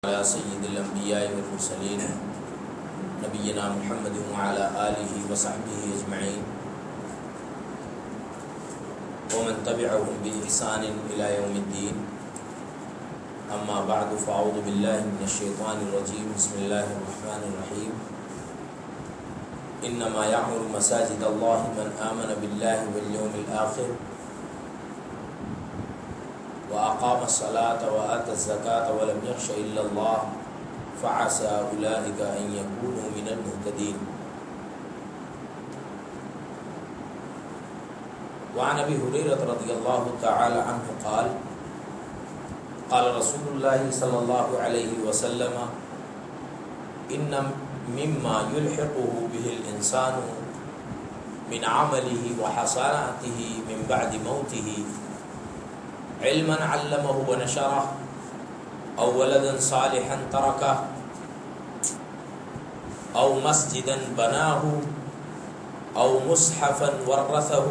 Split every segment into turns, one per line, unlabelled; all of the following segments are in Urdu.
على سید الانبیاء والمرسلین نبینا محمد وعلى آلہ وصحبہ اجمعین ومن تبعهم بإحسان إلى يوم الدین اما بعد فاعوذ باللہ من الشیطان الرجیم بسم اللہ الرحمن الرحیم انما يعمر مساجد اللہ من آمن باللہ واليوم الآخر وأقام الصلاة وآتى الزكاة ولم يخش إلا الله فعسى أولئك أن يكونوا من المهتدين. وعن أبي هريرة رضي الله تعالى عنه قال قال رسول الله صلى الله عليه وسلم إن مما يلحقه به الإنسان من عمله وحسناته من بعد موته علما علمه ونشره او ولدا صالحا تركه او مسجدا بناه او مصحفا ورثه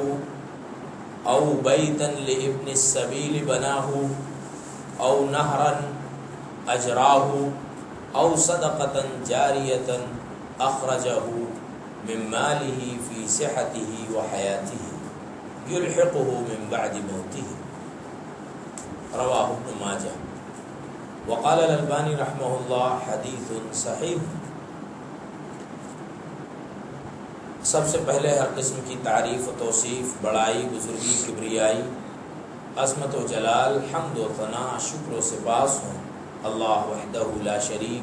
او بيتا لابن السبيل بناه او نهرا اجراه او صدقة جارية اخرجه من ماله في صحته وحياته يلحقه من بعد موته رواہ ابن ماجہ وقال الالبانی رحمہ اللہ حدیث صحیح. سب سے پہلے ہر قسم کی تعریف و توصیف، بڑائی، بزرگی، کبریائی، عظمت و جلال، حمد و ثنا، شکر و سپاس ہوں اللہ وحدہ لا شریک،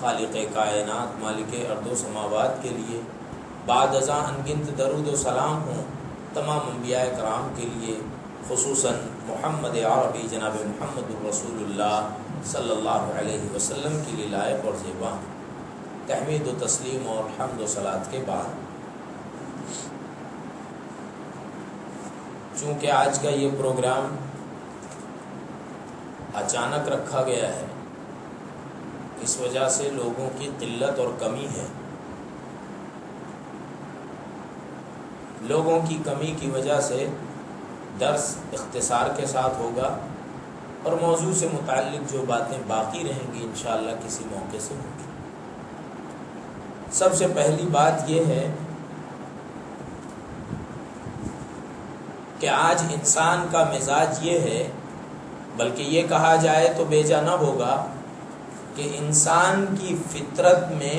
خالق کائنات، مالک ارض و سماوات کے لیے. بعد ازاں انگنت درود و سلام ہوں تمام انبیاء کرام کے لیے، خصوصاً محمد عربی جناب محمد رسول اللہ صلی اللہ علیہ وسلم کے لیے لائق اور زیبا. تحمید و تسلیم اور حمد و صلات کے بعد، چونکہ آج کا یہ پروگرام اچانک رکھا گیا ہے، اس وجہ سے لوگوں کی قلت اور کمی ہے. لوگوں کی کمی کی وجہ سے درس اختصار کے ساتھ ہوگا اور موضوع سے متعلق جو باتیں باقی رہیں گی انشاءاللہ کسی موقع سے ہوں گی. سب سے پہلی بات یہ ہے کہ آج انسان کا مزاج یہ ہے، بلکہ یہ کہا جائے تو بیجا نہ ہوگا کہ انسان کی فطرت میں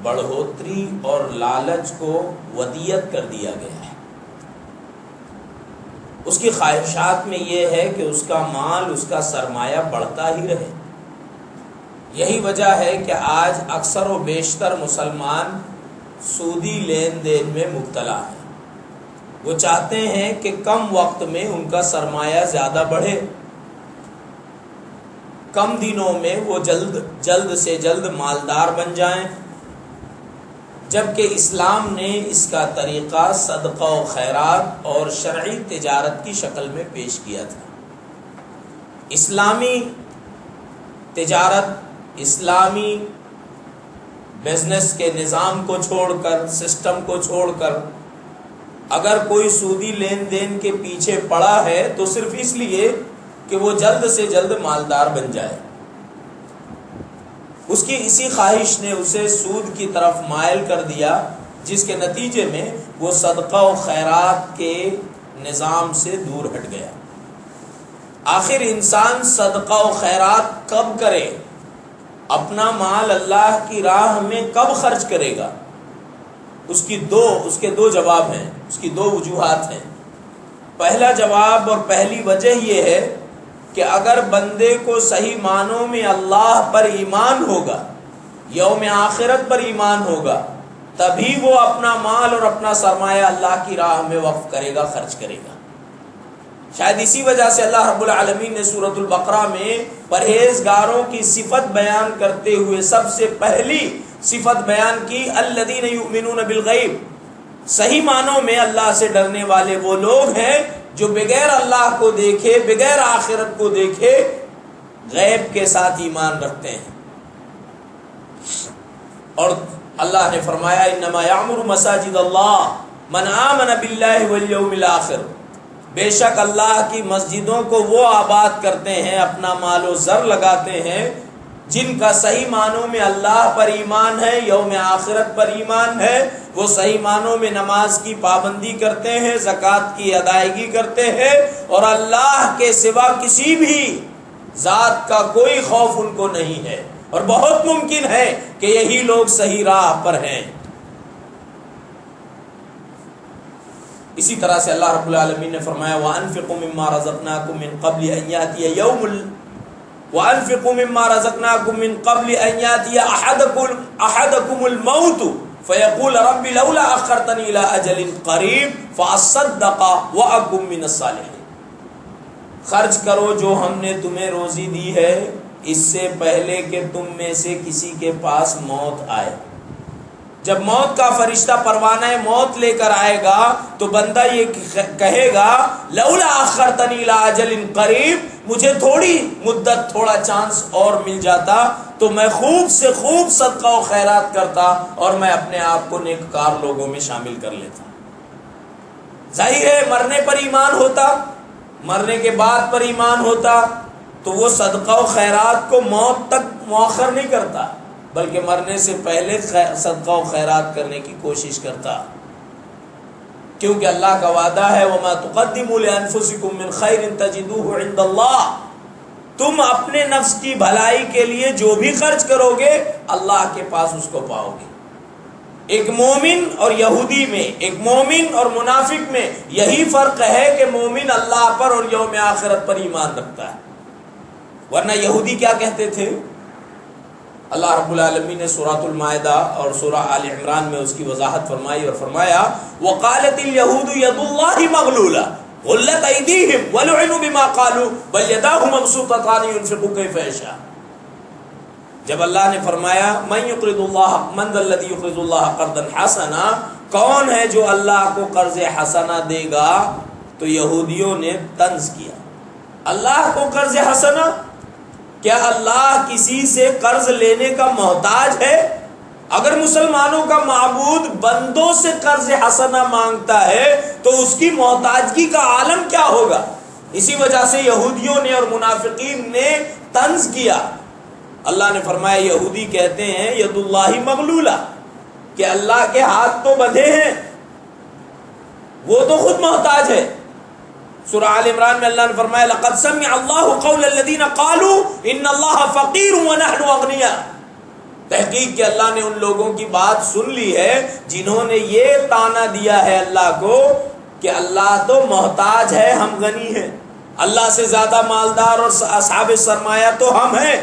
بڑھوتری اور لالچ کو ودیت کر دیا گیا ہے. اس کی خواہشات میں یہ ہے کہ اس کا مال، اس کا سرمایہ بڑھتا ہی رہے. یہی وجہ ہے کہ آج اکثر و بیشتر مسلمان سودی لین دین میں مبتلا ہیں. وہ چاہتے ہیں کہ کم وقت میں ان کا سرمایہ زیادہ بڑھے، کم دنوں میں وہ جلد سے جلد مالدار بن جائیں، جبکہ اسلام نے اس کا طریقہ صدقہ و خیرات اور شرعی تجارت کی شکل میں پیش کیا تھا. اسلامی تجارت، اسلامی بزنس کے نظام کو چھوڑ کر، سسٹم کو چھوڑ کر اگر کوئی سودی لین دین کے پیچھے پڑا ہے تو صرف اس لیے کہ وہ جلد سے جلد مالدار بن جائے. اس کی اسی خواہش نے اسے سود کی طرف مائل کر دیا، جس کے نتیجے میں وہ صدقہ و خیرات کے نظام سے دور ہٹ گیا. آخر انسان صدقہ و خیرات کب کرے، اپنا مال اللہ کی راہ میں کب خرچ کرے گا؟ اس کے دو جواب ہیں، اس کی دو وجوہات ہیں. پہلا جواب اور پہلی وجہ یہ ہے کہ اگر بندے کو صحیح معنوں میں اللہ پر ایمان ہوگا، یوم آخرت پر ایمان ہوگا، تبھی وہ اپنا مال اور اپنا سرمایہ اللہ کی راہ میں وقف کرے گا، خرچ کرے گا. شاید اسی وجہ سے اللہ رب العالمین نے سورۃ البقرہ میں پرہیزگاروں کی صفت بیان کرتے ہوئے سب سے پہلی صفت بیان کی، الذین یؤمنون بالغیب. صحیح معنوں میں اللہ سے ڈرنے والے وہ لوگ ہیں جو بغیر اللہ کو دیکھے، بغیر آخرت کو دیکھے، غیب کے ساتھ ایمان رکھتے ہیں. اور اللہ نے فرمایا انما یعمر مساجد اللہ من آمن باللہ والیوم الآخر. بے شک اللہ کی مسجدوں کو وہ آباد کرتے ہیں، اپنا مال و زر لگاتے ہیں جن کا صحیح معنوں میں اللہ پر ایمان ہے، یوم آخرت پر ایمان ہے، وہ صحیح معنوں میں نماز کی پابندی کرتے ہیں، زکوٰۃ کی ادائیگی کرتے ہیں، اور اللہ کے سوا کسی بھی ذات کا کوئی خوف ان کو نہیں ہے، اور بہت ممکن ہے کہ یہی لوگ صحیح راہ پر ہیں۔ اسی طرح سے اللہ رب العالمین نے فرمایا وَأَنفِقُوا مِمَّا رَزَقْنَاكُم مِّن قَبْلِ أَن يَأْتِيَ وَأَنفِقُوا مِمَّا رَزَقْنَاكُم مِّن قَبْلِ أَن يَأْتِيَ أَحَدَكُمُ الْمَوْتُ فَيَقُولَ رَبِّ لَوْلَا أَخَّرْتَنِي إِلَىٰ أَجَلٍ قَرِيبٍ فَأَصَّدَّقَ وَأَكُن مِّنَ الصَّالِحِينَ۔ خرچ کرو جو ہم نے تمہیں روزی دی ہے اس سے پہلے کہ تم میں سے کسی کے پاس موت آئے۔ جب موت کا فرشتہ پروانہ موت لے کر آئے گا تو بندہ یہ کہے گا لولا اخرتنی الی اجل قریب، مجھے تھوڑی مدت، تھوڑا چانس اور مل جاتا تو میں خوب سے خوب صدقہ و خیرات کرتا اور میں اپنے آپ کو نیککار لوگوں میں شامل کر لیتا۔ ظاہر ہے مرنے پر ایمان ہوتا، مرنے کے بعد پر ایمان ہوتا تو وہ صدقہ و خیرات کو موت تک مؤخر نہیں کرتا، بلکہ مرنے سے پہلے صدقہ و خیرات کرنے کی کوشش کرتا، کیونکہ اللہ کا وعدہ ہے وَمَا تُقَدِّمُوا لِأَنفُسِكُم مِّن خَيْرٍ تَجِدُوهُ عِندَ اللَّهِ، تم اپنے نفس کی بھلائی کے لیے جو بھی خرچ کرو گے اللہ کے پاس اس کو پاؤ گے۔ ایک مومن اور یہودی میں، ایک مومن اور منافق میں یہی فرق ہے کہ مومن اللہ پر اور یوم آخرت پر ایمان رکھتا ہے، ورنہ یہودی کیا کہتے تھے؟ اللہ رب العالمین نے سورۃ المائدہ اور سورہ آل عمران میں اس کی وضاحت فرمائی اور فرمایا وقالت اليهود يد الله مغلولة غلت ايديهم ولعنوا بما قالوا بل يداه مبسوطتان ينفق كيف يشاء۔ جب اللہ نے فرمایا من يقرض الله من ذا الذي يقرض الله قرضا حسنا، کون ہے جو اللہ کو قرض حسنہ دے گا، تو یہودیوں نے طنز کیا اللہ کو قرض حسنہ، کیا اللہ کسی سے قرض لینے کا محتاج ہے؟ اگر مسلمانوں کا معبود بندوں سے قرض حسنہ مانگتا ہے تو اس کی محتاجگی کا عالم کیا ہوگا؟ اسی وجہ سے یہودیوں نے اور منافقین نے طنز کیا۔ اللہ نے فرمایا یہودی کہتے ہیں ید اللہ مغلولہ، کہ اللہ کے ہاتھ تو بندھے ہیں، وہ تو خود محتاج ہے۔ سورہ آل عمران میں اللہ نے فرمایا لقد سمع اللہ قول الذین قالوا ان اللہ فقیر ونحن اغنیاء، تحقیق کہ اللہ نے ان لوگوں کی بات سن لی ہے جنہوں نے یہ طعنہ دیا ہے اللہ کو کہ اللہ تو محتاج ہے، ہم غنی ہیں، اللہ سے زیادہ مالدار اور اصحاب سرمایہ تو ہم ہیں،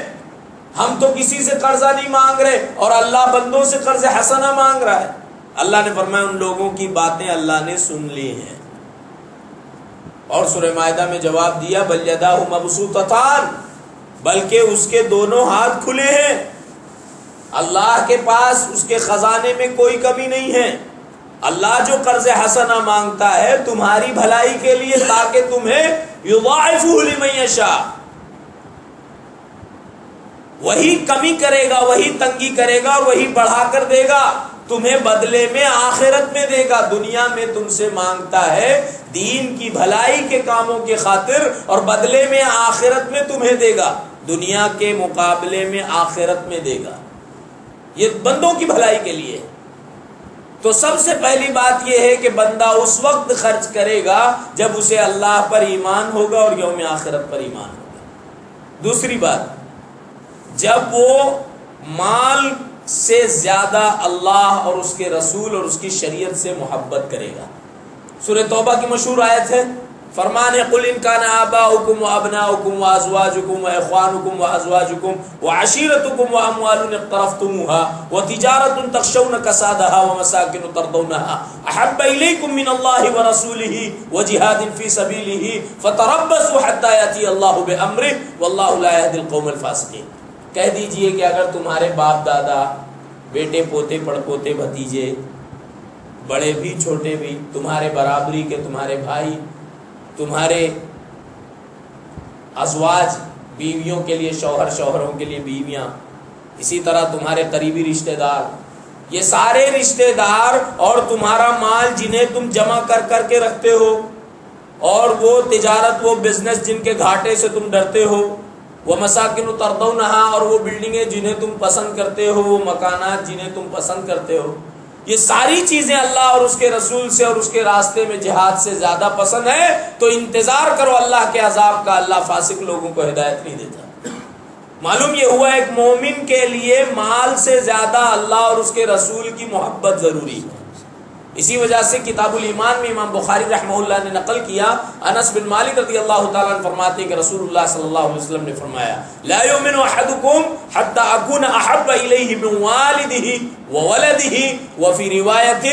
ہم تو کسی سے قرضہ نہیں مانگ رہے اور اللہ بندوں سے قرض حسنہ مانگ رہا ہے۔ اللہ نے فرمایا ان لوگوں کی باتیں اللہ نے سن لی ہیں، اور سورہ مائدہ میں جواب دیا بل یداہ مبسوطتان، بلکہ اس کے دونوں ہاتھ کھلے ہیں، اللہ کے پاس اس کے خزانے میں کوئی کمی نہیں ہے۔ اللہ جو قرض حسنہ مانگتا ہے تمہاری بھلائی کے لیے تاکہ تمہیں یضاعفہ لمن یشاء، وہی کمی کرے گا، وہی تنگی کرے گا اور وہی بڑھا کر دے گا، تمہیں بدلے میں آخرت میں دے گا۔ دنیا میں تم سے مانگتا ہے دین کی بھلائی کے کاموں کے خاطر اور بدلے میں آخرت میں تمہیں دے گا، دنیا کے مقابلے میں آخرت میں دے گا، یہ بندوں کی بھلائی کے لیے۔ تو سب سے پہلی بات یہ ہے کہ بندہ اس وقت خرچ کرے گا جب اسے اللہ پر ایمان ہوگا اور یوم آخرت پر ایمان ہوگا۔ دوسری بات، جب وہ مال سے زیادہ اللہ اور اس کے رسول اور اس کی شریعت سے محبت کرے گا۔ سورہ توبہ کی مشہور آیت ہے، فرمان ہے قل ان کان آباؤکم وابناؤکم وازواجکم واخوانکم وازواجکم وعشیرتکم واموال اقترفتموها وتجارۃ تخشون کسادها ومساکن ترضونها احب الیکم من اللہ ورسولہ وجہاد فی سبیلہ فتربصوا حتی یأتی اللہ بامرہ واللہ لا یہدی القوم الفاسقین۔ کہہ دیجئے کہ اگر تمہارے باپ دادا، بیٹے پوتے پڑپوتے بھتیجے، بڑے بھی چھوٹے بھی، تمہارے برابری کے تمہارے بھائی، تمہارے ازواج بیویوں کے لیے شوہر، شوہروں کے لیے بیویاں، اسی طرح تمہارے قریبی رشتہ دار، یہ سارے رشتہ دار اور تمہارا مال جنہیں تم جمع کر کر کے رکھتے ہو، اور وہ تجارت، وہ بزنس جن کے گھاٹے سے تم ڈرتے ہو، وَمَسَاكِنُ تَرْضَوْنَهَا، اور وہ بلڈنگیں جنہیں تم پسند کرتے ہو، وہ مکانات جنہیں تم پسند کرتے ہو. یہ ساری چیزیں اللہ اور اس کے رسول سے اور اس کے راستے میں جہاد سے زیادہ پسند ہے، تو انتظار کرو اللہ کے عذاب کا. اللہ فاسق لوگوں کو ہدایت نہیں دیتا. معلوم یہ ہوا ایک مومن کے لیے مال سے زیادہ اللہ اور اس کے رسول کی محبت ضروری ہے. اسی وجہ سے کتاب الایمان میں امام بخاری رحمہ اللہ نے نقل کیا، انس بن مالک رضی اللہ تعالیٰ عنہ فرماتے ہیں کہ رسول اللہ صلی اللہ علیہ وسلم نے فرمایا لا یؤمن احدکم حتی اکون احب الیہ من والدہ وولدہ وفی روایت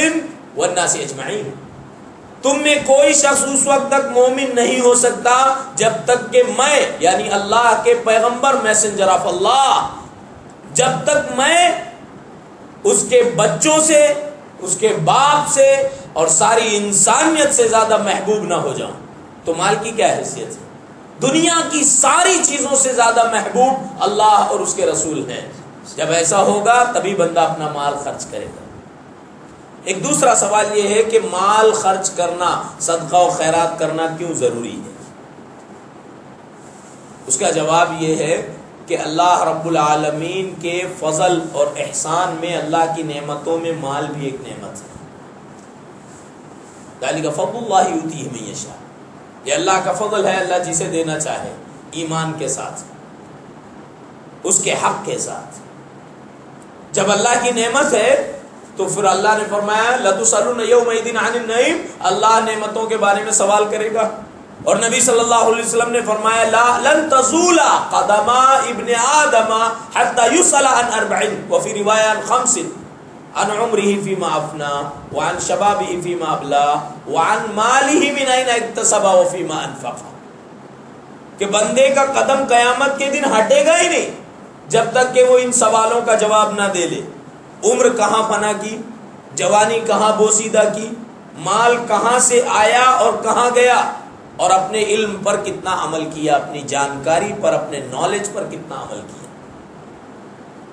والناس اجمعین. تم میں کوئی شخص اس وقت تک مومن نہیں ہو سکتا جب تک کہ میں، یعنی اللہ کے پیغمبر میسنجر آف اللہ، جب تک میں اس کے بچوں سے، اس کے باپ سے اور ساری انسانیت سے زیادہ محبوب نہ ہو جاؤں. تو مال کی کیا حیثیت ہے؟ دنیا کی ساری چیزوں سے زیادہ محبوب اللہ اور اس کے رسول ہیں. جب ایسا ہوگا تبھی بندہ اپنا مال خرچ کرے گا. ایک دوسرا سوال یہ ہے کہ مال خرچ کرنا، صدقہ و خیرات کرنا کیوں ضروری ہے؟ اس کا جواب یہ ہے کہ اللہ رب العالمین کے فضل اور احسان میں اللہ کی نعمتوں میں مال بھی ایک نعمت ہے. ذالک فضل اللہ یؤتیہ من یشاء، یہ اللہ کا فضل ہے، اللہ جسے دینا چاہے، ایمان کے ساتھ، اس کے حق کے ساتھ. جب اللہ کی نعمت ہے تو پھر اللہ نے فرمایا لَتُسْأَلُنَّ يَوْمَئِذٍ عَنِ النَّعِيمِ، اللہ نعمتوں کے بارے میں سوال کرے گا. اور نبی صلی اللہ علیہ وسلم نے فرمایا لن تزول قدم ابن آدم حتى يسأل عن 4، وفي رواية عن 5، عن عمره فيما أفنى، وعن شبابه فيما أبلى، وعن ماله من أين اكتسب وفيما أنفق. کہ بندے کا قدم قیامت کے دن ہٹے گا ہی نہیں جب تک کہ وہ ان سوالوں کا جواب نہ دے لے. عمر کہاں فنا کی، جوانی کہاں بوسیدہ کی، مال کہاں سے آیا اور کہاں گیا، اور اپنے علم پر کتنا عمل کیا، اپنی جانکاری پر، اپنے نالج پر کتنا عمل کیا.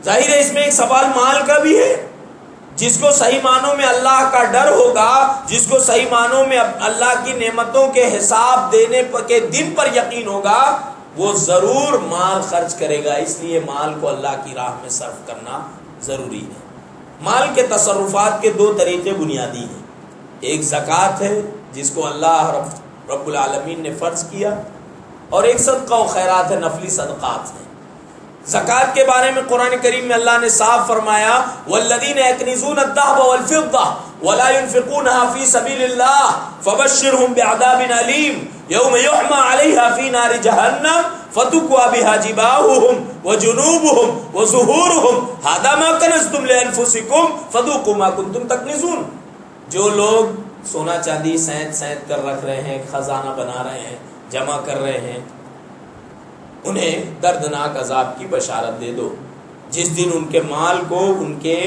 ظاہر ہے اس میں ایک سوال مال کا بھی ہے. جس کو صحیح معنوں میں اللہ کا ڈر ہوگا، جس کو صحیح معنوں میں اللہ کی نعمتوں کے حساب دینے کے دن پر یقین ہوگا، وہ ضرور مال خرچ کرے گا. اس لیے مال کو اللہ کی راہ میں صرف کرنا ضروری ہے. مال کے تصرفات کے 2 طریقے بنیادی ہیں. ایک زکوٰۃ ہے جس کو اللہ رب العالمین نے فرض کیا، اور ایک صدقہ و خیرات ہے، نفلی صدقات ہیں. زکوٰۃ کے بارے میں قرآن کریم میں اللہ نے صاف فرمایا والذین یکنزون الذهب والفضة ولا ينفقونها في سبيل الله فبشرهم بعذاب أليم يوم يحمى عليها في نار جهنم فتكوى بها جباههم وجنوبهم وظهورهم هذا ما كنزتم لأنفسكم فذوقوا ما كنتم تكنزون. جو لوگ سونا چاندی سینت کر رکھ رہے ہیں، خزانہ بنا رہے ہیں، جمع کر رہے ہیں، انہیں دردناک عذاب کی بشارت دے دو جس دن ان کے مال کو، ان کے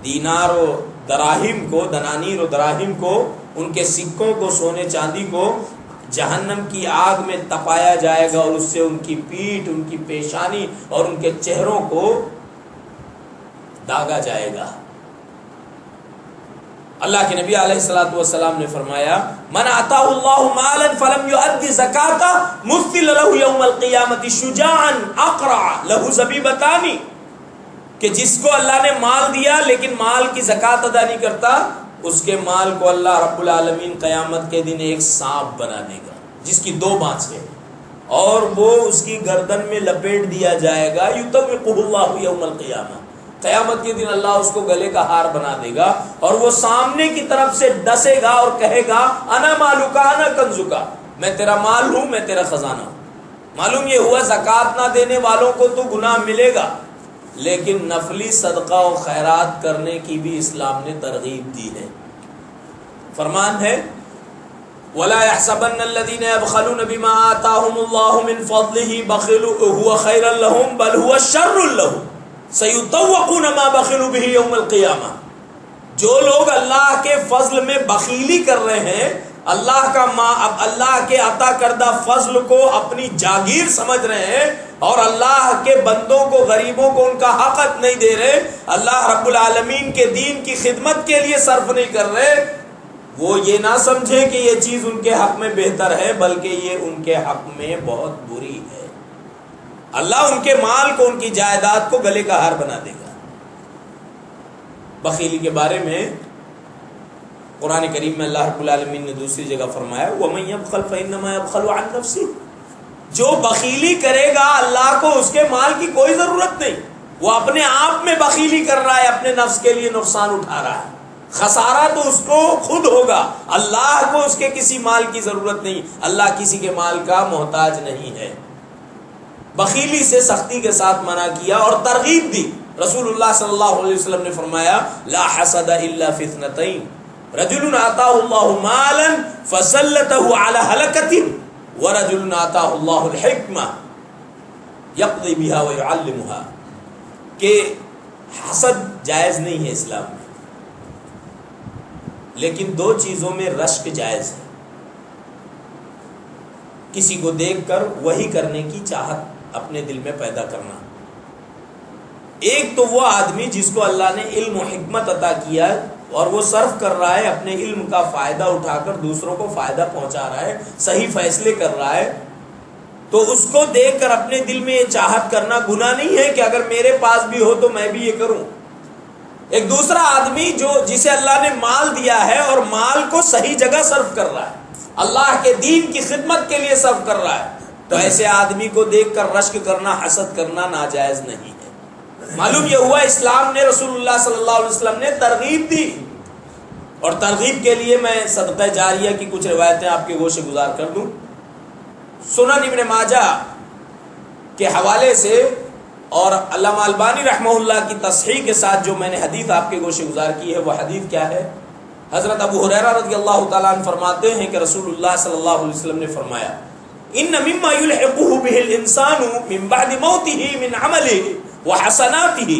دینار و دراہم کو، دنانیر و دراہم کو، ان کے سکوں کو، سونے چاندی کو جہنم کی آگ میں تپایا جائے گا، اور اس سے ان کی پیٹھ، ان کی پیشانی اور ان کے چہروں کو داغا جائے گا. اللہ کے نبی علیہ الصلوۃ والسلام نے فرمایا من آتاہ اللہ مالا فلم یؤد زکاۃ مثل له یوم القیامۃ شجاعا اقرع له زبیبتان، کہ جس کو اللہ نے مال دیا لیکن مال کی زکوٰۃ ادا نہیں کرتا، اس کے مال کو اللہ رب العالمین قیامت کے دن ایک سانپ بنا دے گا جس کی 2 بانسیں، اور وہ اس کی گردن میں لپیٹ دیا جائے گا. یطوقہ اللہ یوم القیامہ، قیامت کے دن اللہ اس کو گلے کا ہار بنا دے گا، اور وہ سامنے کی طرف سے ڈسے گا اور کہے گا انا مالک انا کنزک، میں تیرا مال ہوں، میں تیرا خزانہ ہوں. معلوم یہ ہوا زکوٰۃ نہ دینے والوں کو تو گناہ ملے گا، لیکن نفلی صدقہ و خیرات کرنے کی بھی اسلام نے ترغیب دی ہے. فرمان ہے وَلَا يَحْسَبَنَّ الَّذِينَ يَبْخَلُونَ بِمَا آتَاهُمُ اللَّهُ مِنْ فَضْلِهِ بَخِلُوا هُوَ خَيْرًا لَهُمْ بَلْ هُوَ شَرٌّ لَهُمْ سَيُطَوَّقُونَ مَا بَخِلُوا بِهِ يَوْمَ الْقِيَامَةِ. جو لوگ اللہ کے فضل میں بخیلی کر رہے ہیں، اللہ کے عطا کردہ فضل کو اپنی جاگیر سمجھ رہے ہیں، اور اللہ کے بندوں کو، غریبوں کو ان کا حق نہیں دے رہے، اللہ رب العالمین کے دین کی خدمت کے لیے صرف نہیں کر رہے، وہ یہ نہ سمجھے کہ یہ چیز ان کے حق میں بہتر ہے، بلکہ یہ ان کے حق میں بہت بری ہے. اللہ ان کے مال کو، ان کی جائیداد کو گلے کا ہار بنا دے گا۔ بخیلی کے بارے میں قرآن کریم میں اللہ رب العالمین نے دوسری جگہ فرمایا وَمَن يَبْخَلْ فَإِنَّمَا يَبْخَلُ عَن نَفْسِهِ، جو بخیلی کرے گا اللہ کو اس کے مال کی کوئی ضرورت نہیں، وہ اپنے آپ میں بخیلی کر رہا ہے، اپنے نفس کے لیے نقصان اٹھا رہا ہے، خسارہ تو اس کو خود ہوگا، اللہ کو اس کے کسی مال کی ضرورت نہیں، اللہ کسی کے مال کا محتاج نہیں ہے۔ بخیلی سے سختی کے ساتھ منع کیا اور ترغیب دی۔ رسول اللہ صلی اللہ علیہ وسلم نے فرمایا لا حسد الا فی اثنتین، رجل آتاہ اللہ مالا فسلطہ علی ہلکۃ ورجل آتاہ اللہ الحکمہ یقضی بہا ویعلمہا، کہ حسد جائز نہیں ہے اسلام میں، لیکن دو چیزوں میں رشک جائز ہے، کسی کو دیکھ کر وہی کرنے کی چاہت اپنے دل میں پیدا کرنا۔ ایک تو وہ آدمی جس کو اللہ نے علم و حکمت عطا کیا اور وہ صرف کر رہا ہے، اپنے علم کا فائدہ اٹھا کر دوسروں کو فائدہ پہنچا رہا ہے، صحیح فیصلے کر رہا ہے، تو اس کو دیکھ کر اپنے دل میں یہ چاہت کرنا گناہ نہیں ہے کہ اگر میرے پاس بھی ہو تو میں بھی یہ کروں۔ ایک دوسرا آدمی جسے اللہ نے مال دیا ہے اور مال کو صحیح جگہ صرف کر رہا ہے، اللہ کے دین کی خدمت کے لیے صرف کر رہا ہے، تو ایسے آدمی کو دیکھ کر رشک کرنا، حسد کرنا ناجائز نہیں ہے۔ معلوم یہ ہوا اسلام نے، رسول اللہ صلی اللہ علیہ وسلم نے ترغیب دی، اور ترغیب کے لیے میں صدقہ جاریہ کی کچھ روایتیں آپ کے گوشے گزار کر دوں۔ سنن ابن ماجہ کے حوالے سے اور علامہ البانی رحمہ اللہ کی تصحیح کے ساتھ جو میں نے حدیث آپ کے گوشے گزار کی ہے، وہ حدیث کیا ہے؟ حضرت ابو ہریرہ رضی اللہ تعالیٰ عنہ فرماتے ہیں کہ رسول اللہ صلی اللہ علیہ وسلم نے فرمایا ان مما یلحقہ بہ الانسان من بعد موتہ من عملہ وحسناتہ،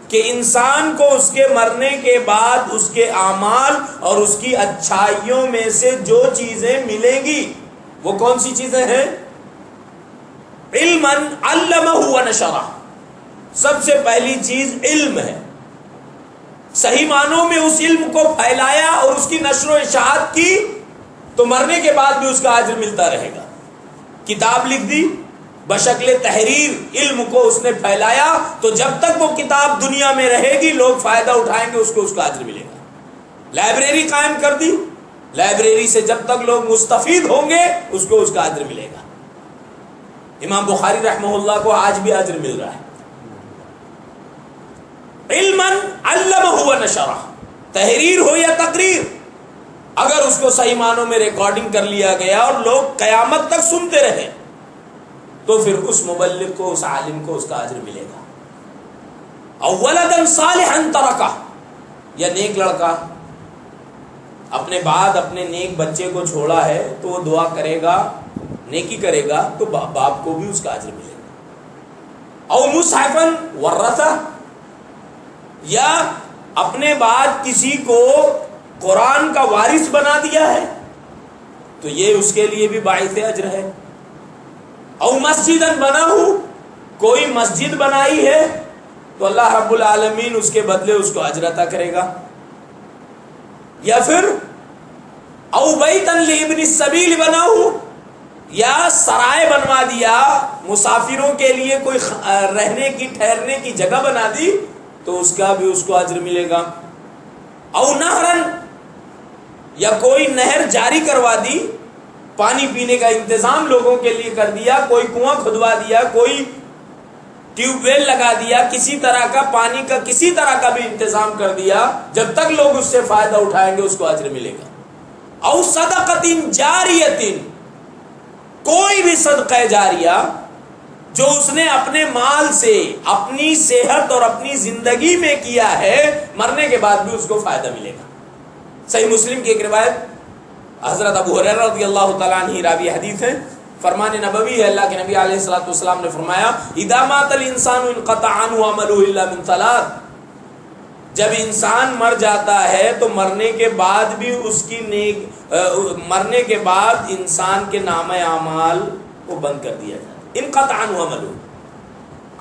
کہ انسان کو اس کے مرنے کے بعد اس کے اعمال اور اس کی اچھائیوں میں سے جو چیزیں ملیں گی، وہ کون سی چیزیں ہیں؟ علما علمہ ونشرہ، سب سے پہلی چیز علم ہے، صحیح معنوں میں اس علم کو پھیلایا اور اس کی نشر و اشاعت کی، تو مرنے کے بعد بھی اس کا اجر ملتا رہے گا۔ کتاب لکھ دی بشکل تحریر، علم کو اس نے پھیلایا، تو جب تک وہ کتاب دنیا میں رہے گی لوگ فائدہ اٹھائیں گے، اس کو اس کا اجر ملے گا۔ لائبریری قائم کر دی، لائبریری سے جب تک لوگ مستفید ہوں گے اس کو اس کا اجر ملے گا۔ امام بخاری رحمہ اللہ کو آج بھی اجر مل رہا ہے۔ علما علمہ ونشرہ، تحریر ہو یا تقریر، اگر اس کو صحیح معنوں میں ریکارڈنگ کر لیا گیا اور لوگ قیامت تک سنتے رہے تو پھر اس مبلغ کو، اس عالم کو اس کا اجر ملے گا۔ او ولدا صالحا ترکہ، یا نیک لڑکا اپنے بعد اپنے نیک بچے کو چھوڑا ہے تو وہ دعا کرے گا، نیکی کرے گا تو باپ کو بھی اس کا اجر ملے گا۔ او مصحفا ورثہ، یا اپنے بعد کسی کو قرآن کا وارث بنا دیا ہے تو یہ اس کے لیے بھی باعث اجر ہے۔ او مسجدا بناہ، کوئی مسجد بنائی ہے تو اللہ رب العالمین اس کے بدلے اس کو اجر عطا کرے گا۔ یا پھر او بیتا لابن السبیل بناہ، یا سرائے بنوا دیا، مسافروں کے لیے کوئی رہنے کی، ٹھہرنے کی جگہ بنا دی تو اس کا بھی اس کو اجر ملے گا۔ او نہرن، یا کوئی نہر جاری کروا دی، پانی پینے کا انتظام لوگوں کے لیے کر دیا، کوئی کنواں کھدوا دیا، کوئی ٹیوب ویل لگا دیا، کسی طرح کا پانی کا کسی طرح کا بھی انتظام کر دیا، جب تک لوگ اس سے فائدہ اٹھائیں گے اس کو اجر ملے گا۔ او صدقۃ جاریۃ، کوئی بھی صدقہ جاریہ جو اس نے اپنے مال سے، اپنی صحت اور اپنی زندگی میں کیا ہے، مرنے کے بعد بھی اس کو فائدہ ملے گا۔ صحیح مسلم کی ایک روایت، حضرت ابو ہریرہ رضی اللہ تعالیٰ عنہ راوی حدیث ہے، فرمان نبوی ہے، اللہ کے نبی علیہ الصلوۃ والسلام نے فرمایا اذا مات الانسان انقطع عنه عمله الا من ثلاث، جب انسان مر جاتا ہے تو مرنے کے بعد بھی اس کی مرنے کے بعد انسان کے نامہ اعمال کو بند کر دیا جاتا ہے۔ انقطع عنه عمله،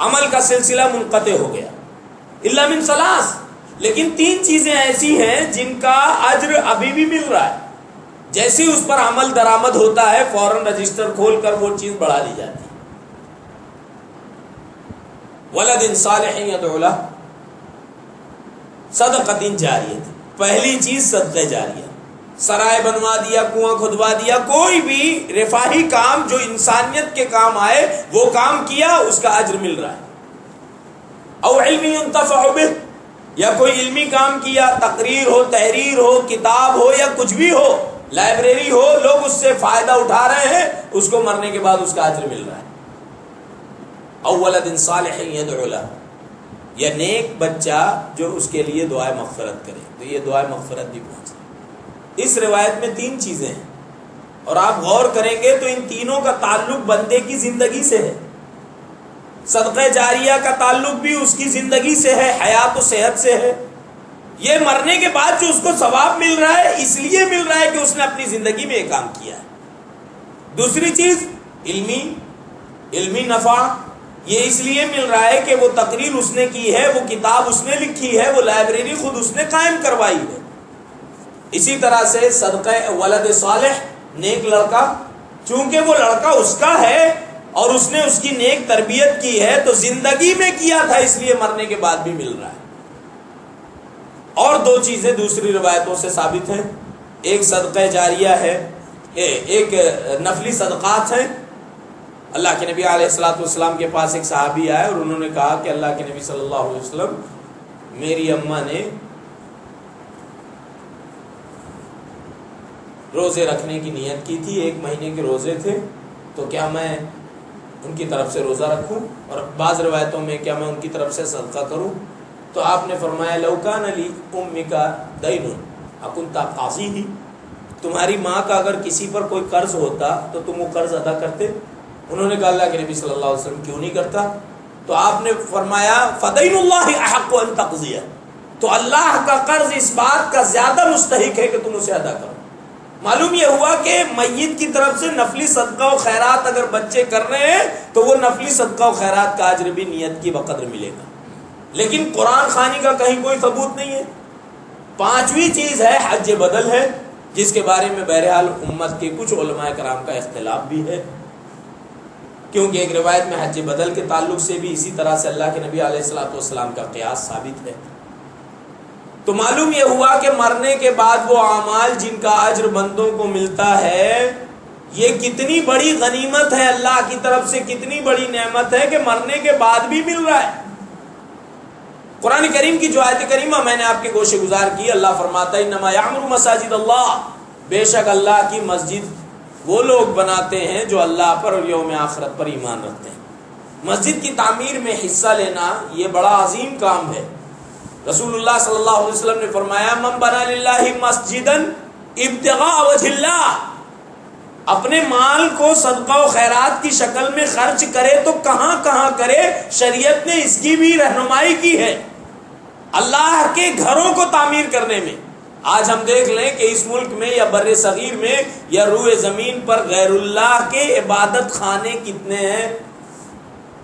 عمل کا سلسلہ منقطع ہو گیا، الا من ثلاث، لیکن تین چیزیں ایسی ہیں جن کا اجر ابھی بھی مل رہا ہے، جیسے اس پر عمل درآمد ہوتا ہے فوراً رجسٹر کھول کر وہ چیز بڑھا لی جاتی ہے۔ ولد صالح یدعو لہ، صدقۃ جاریہ، پہلی چیز صدقہ جاریہ، سرائے بنوا دیا، کنواں کھدوا دیا، کوئی بھی رفاہی کام جو انسانیت کے کام آئے وہ کام کیا، اس کا اجر مل رہا ہے۔ او علم ينتفع به، یا کوئی علمی کام کیا، تقریر ہو، تحریر ہو، کتاب ہو یا کچھ بھی ہو، لائبریری ہو، لوگ اس سے فائدہ اٹھا رہے ہیں، اس کو مرنے کے بعد اس کا اجر مل رہا ہے۔ او ولد صالح یدعو لہ، یا نیک بچہ جو اس کے لیے دعائے مغفرت کرے، تو یہ دعائے مغفرت بھی پہنچے۔ اس روایت میں 3 چیزیں ہیں، اور آپ غور کریں گے تو ان تینوں کا تعلق بندے کی زندگی سے ہے۔ صدقہ جاریہ کا تعلق بھی اس کی زندگی سے ہے، حیات و صحت سے ہے۔ یہ مرنے کے بعد جو اس کو ثواب مل رہا ہے، اس لیے مل رہا ہے کہ اس نے اپنی زندگی میں یہ کام کیا ہے۔ دوسری چیز علمی نفع، یہ اس لیے مل رہا ہے کہ وہ تقریر اس نے کی ہے، وہ کتاب اس نے لکھی ہے، وہ لائبریری خود اس نے قائم کروائی ہے۔ اسی طرح سے صدقہ ولد صالح، نیک لڑکا، چونکہ وہ لڑکا اس کا ہے اور اس نے اس کی نیک تربیت کی ہے، تو زندگی میں کیا تھا اس لیے مرنے کے بعد بھی مل رہا ہے۔ اور 2 چیزیں دوسری روایتوں سے ثابت ہیں، ایک صدقہ جاریہ ہے، ایک نفلی صدقات ہیں۔ اللہ کے نبی علیہ الصلوۃ والسلام کے پاس ایک صحابی آئے اور انہوں نے کہا کہ اللہ کے نبی صلی اللہ علیہ وسلم، میری اماں نے روزے رکھنے کی نیت کی تھی، 1 مہینے کے روزے تھے، تو کیا میں ان کی طرف سے روزہ رکھوں، اور بعض روایتوں میں کیا میں ان کی طرف سے صدقہ کروں؟ تو آپ نے فرمایا لو کان لی امک دین اکنت قاضیہ، تمہاری ماں کا اگر کسی پر کوئی قرض ہوتا تو تم وہ قرض ادا کرتے؟ انہوں نے کہا اللہ کے نبی صلی اللہ علیہ وسلم کیوں نہیں کرتا؟ تو آپ نے فرمایا فدین اللہ احق ان تقضیہ، تو اللہ کا قرض اس بات کا زیادہ مستحق ہے کہ تم اسے ادا کرو۔ معلوم یہ ہوا کہ میت کی طرف سے نفلی صدقہ و خیرات اگر بچے کر رہے ہیں تو وہ نفلی صدقہ و خیرات کا اجر بھی نیت کی بقدر ملے گا، لیکن قرآن خوانی کا کہیں کوئی ثبوت نہیں ہے۔ 5ویں چیز ہے حج بدل ہے، جس کے بارے میں بہرحال امت کے کچھ علماء کرام کا اختلاف بھی ہے، کیونکہ ایک روایت میں حج بدل کے تعلق سے بھی اسی طرح سے اللہ کے نبی علیہ الصلوۃ والسلام کا قیاس ثابت ہے۔ تو معلوم یہ ہوا کہ مرنے کے بعد وہ اعمال جن کا اجر بندوں کو ملتا ہے، یہ کتنی بڑی غنیمت ہے، اللہ کی طرف سے کتنی بڑی نعمت ہے کہ مرنے کے بعد بھی مل رہا ہے۔ قرآن کریم کی جو آیت کریمہ میں نے آپ کے گوشے گزار کی، اللہ فرماتا ہے انما یعمر مساجد اللہ، بے شک اللہ کی مسجد وہ لوگ بناتے ہیں جو اللہ پر اور یوم آخرت پر ایمان رکھتے ہیں۔ مسجد کی تعمیر میں حصہ لینا یہ بڑا عظیم کام ہے۔ رسول اللہ صلی اللہ علیہ وسلم نے فرمایا من بنا للہ مسجدا ابتغاء وجہ اللہ، اپنے مال کو صدقہ و خیرات کی شکل میں خرچ کرے تو کہاں کہاں کرے، شریعت نے اس کی بھی رہنمائی کی ہے، اللہ کے گھروں کو تعمیر کرنے میں۔ آج ہم دیکھ لیں کہ اس ملک میں یا بر صغیر میں یا روئے زمین پر غیر اللہ کے عبادت خانے کتنے ہیں،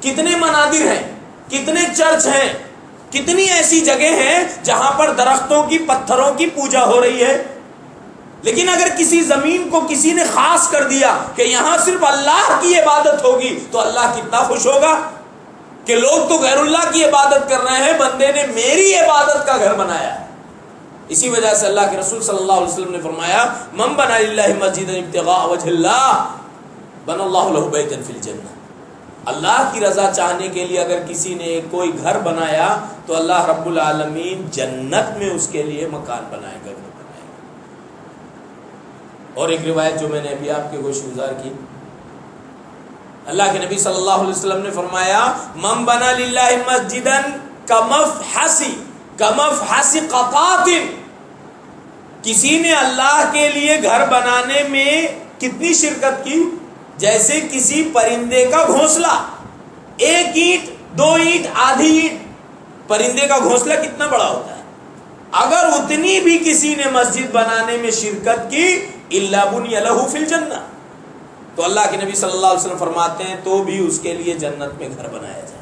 کتنے منادر ہیں، کتنے چرچ ہیں، کتنی ایسی جگہ ہیں جہاں پر درختوں کی، پتھروں کی پوجا ہو رہی ہے۔ لیکن اگر کسی زمین کو کسی نے خاص کر دیا کہ یہاں صرف اللہ کی عبادت ہوگی تو اللہ کتنا خوش ہوگا کہ لوگ تو غیر اللہ کی عبادت کر رہے ہیں، بندے نے میری عبادت کا گھر بنایا ہے۔ اسی وجہ سے اللہ کے رسول صلی اللہ علیہ وسلم نے فرمایا من بنا للہ مسجدا ابتغاء وجہ اللہ بنى اللہ لہ بیتا فی الجنہ، اللہ کی رضا چاہنے کے لیے اگر کسی نے کوئی گھر بنایا تو اللہ رب العالمین جنت میں اس کے لیے مکان بنائے گا، گھر بنائے گا۔ اور ایک روایت جو میں نے ابھی آپ کے گوش گزار کی، اللہ کے نبی صلی اللہ علیہ وسلم نے فرمایا من بنا للہ مسجدا کمفحص قطات، کسی نے اللہ کے لیے گھر بنانے میں کتنی شرکت کی، جیسے کسی پرندے کا گھونسلہ، 1 اینٹ 2 اینٹ آدھی اینٹ، پرندے کا گھونسلہ کتنا بڑا ہوتا ہے، اگر اتنی بھی کسی نے مسجد بنانے میں شرکت کی الا بنی لہ فی الجنہ، تو اللہ کے نبی صلی اللہ علیہ وسلم فرماتے ہیں تو بھی اس کے لیے جنت میں گھر بنایا جائے۔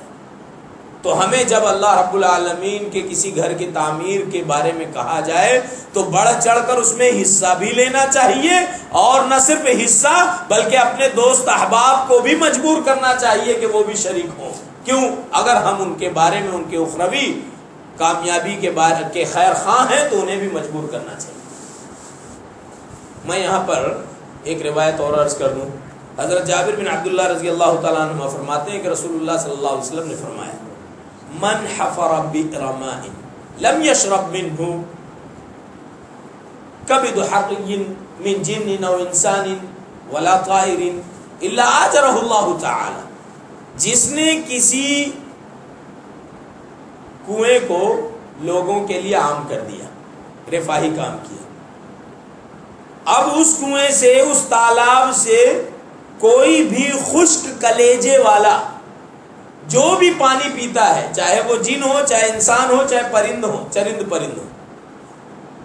تو ہمیں جب اللہ رب العالمین کے کسی گھر کی تعمیر کے بارے میں کہا جائے تو بڑھ چڑھ کر اس میں حصہ بھی لینا چاہیے، اور نہ صرف حصہ بلکہ اپنے دوست احباب کو بھی مجبور کرنا چاہیے کہ وہ بھی شریک ہوں۔ کیوں؟ اگر ہم ان کے بارے میں ان کے اخروی کامیابی کے بارے کے خیر خواہ ہیں تو انہیں بھی مجبور کرنا چاہیے۔ میں یہاں پر ایک روایت اور عرض کر دوں۔ حضرت جابر بن عبداللہ رضی اللہ تعالیٰ عنہ فرماتے ہیں کہ رسول اللہ صلی اللہ علیہ وسلم نے فرمایا من حفر بئر ماء لم يشرب منه کبد حقی من جن او انسان ولا طائر الا اجرہ اللہ تعالی، جس نے کسی کنویں کو لوگوں کے لیے عام کر دیا، رفاہی کام کیا، اب اس کنویں سے، اس تالاب سے کوئی بھی خشک کلیجے والا جو بھی پانی پیتا ہے، چاہے وہ جن ہو، چاہے انسان ہو، چاہے پرند ہو، چرند پرند ہو،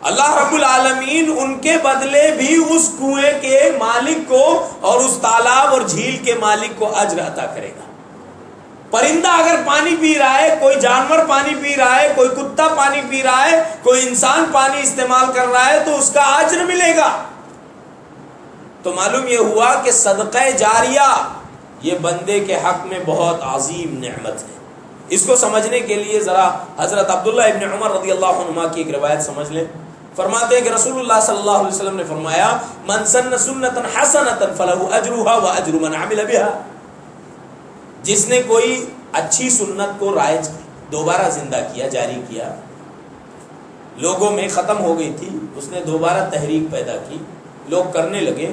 اللہ رب العالمین ان کے بدلے بھی اس کنویں کے مالک کو اور اس تالاب اور جھیل کے مالک کو اجر عطا کرے گا۔ پرندہ اگر پانی پی رہا ہے، کوئی جانور پانی پی رہا ہے، کوئی کتا پانی پی رہا ہے، کوئی انسان پانی استعمال کر رہا ہے تو اس کا اجر ملے گا۔ تو معلوم یہ ہوا کہ صدقہ جاریہ یہ بندے کے حق میں بہت عظیم نعمت ہے۔ اس کو سمجھنے کے لیے ذرا حضرت عبداللہ ابن عمر رضی اللہ عنہما کی ایک روایت سمجھ لیں۔ فرماتے ہیں کہ رسول اللہ صلی اللہ علیہ وسلم نے فرمایا من سن سنتا حسنتا فلہ اجرها واجر من عمل بها، جس نے کوئی اچھی سنت کو رائج دوبارہ زندہ کیا، جاری کیا، لوگوں میں ختم ہو گئی تھی، اس نے دوبارہ تحریک پیدا کی، لوگ کرنے لگے،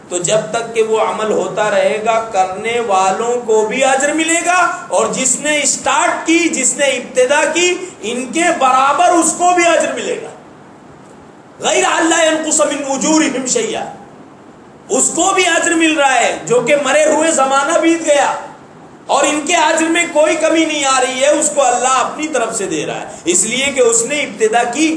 تو جب تک کہ وہ عمل ہوتا رہے گا کرنے والوں کو بھی اجر ملے گا، اور جس نے اسٹارٹ کی، جس نے ابتدا کی، ان کے برابر اس کو بھی اجر ملے گا، غیر اللہ ينقص من اجورہم شیئا، اس کو بھی اجر مل رہا ہے جو کہ مرے ہوئے زمانہ بیت گیا، اور ان کے اجر میں کوئی کمی نہیں آ رہی ہے، اس کو اللہ اپنی طرف سے دے رہا ہے، اس لیے کہ اس نے ابتدا کی۔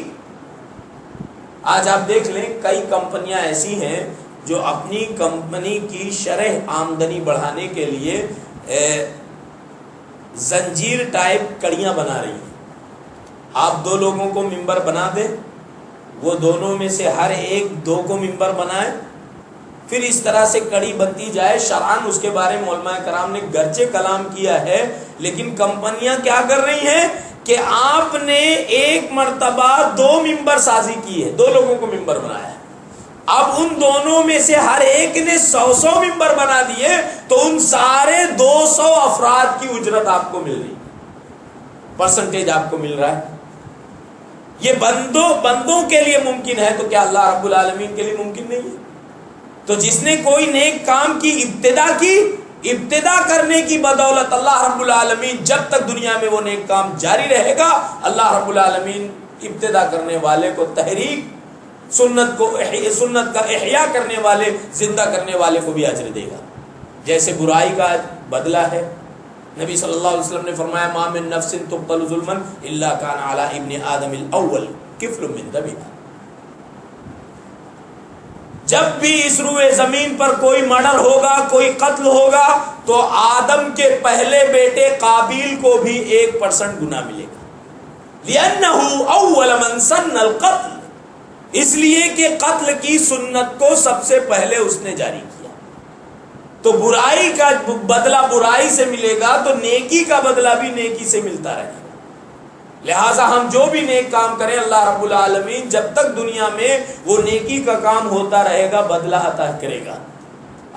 آج آپ دیکھ لیں کئی کمپنیاں ایسی ہیں جو اپنی کمپنی کی شرح آمدنی بڑھانے کے لیے زنجیر ٹائپ کڑیاں بنا رہی ہیں۔ آپ دو لوگوں کو ممبر بنا دیں، وہ دونوں میں سے ہر ایک دو کو ممبر بنائے، پھر اس طرح سے کڑی بنتی جائے۔ شرعاً اس کے بارے میں علماء کرام نے گرچہ کلام کیا ہے، لیکن کمپنیاں کیا کر رہی ہیں کہ آپ نے ایک مرتبہ دو ممبر سازی کی ہے، دو لوگوں کو ممبر بنایا ہے، اب ان دونوں میں سے ہر ایک نے 100 ممبر بنا دیے، تو ان سارے 200 افراد کی اجرت آپ کو مل رہی، پرسنٹیج آپ کو مل رہا ہے۔ یہ بندوں کے لیے ممکن ہے، تو کیا اللہ رب العالمین کے لیے ممکن نہیں ہے؟ تو جس نے کوئی نیک کام کی، ابتدا کرنے کی بدولت اللہ رب العالمین جب تک دنیا میں وہ نیک کام جاری رہے گا، اللہ رب العالمین ابتدا کرنے والے کو تحریک، سنت کا احیاء کرنے والے، زندہ کرنے والے کو بھی اجر دے گا۔ جیسے برائی کا بدلہ ہے، نبی صلی اللہ علیہ وسلم نے فرمایا ما من نفس تقتل ظلما الا كان على ابن آدم الاول کفل من دمها، جب بھی اس روئے زمین پر کوئی مرڈر ہوگا، کوئی قتل ہوگا، تو آدم کے پہلے بیٹے قابیل کو بھی 1% گناہ ملے گا، لأنه اول من سن القتل، اس لیے کہ قتل کی سنت کو سب سے پہلے اس نے جاری کیا۔ تو برائی کا بدلہ برائی سے ملے گا، تو نیکی کا بدلہ بھی نیکی سے ملتا رہے گا۔ لہٰذا ہم جو بھی نیک کام کریں، اللہ رب العالمین جب تک دنیا میں وہ نیکی کا کام ہوتا رہے گا بدلہ عطا کرے گا۔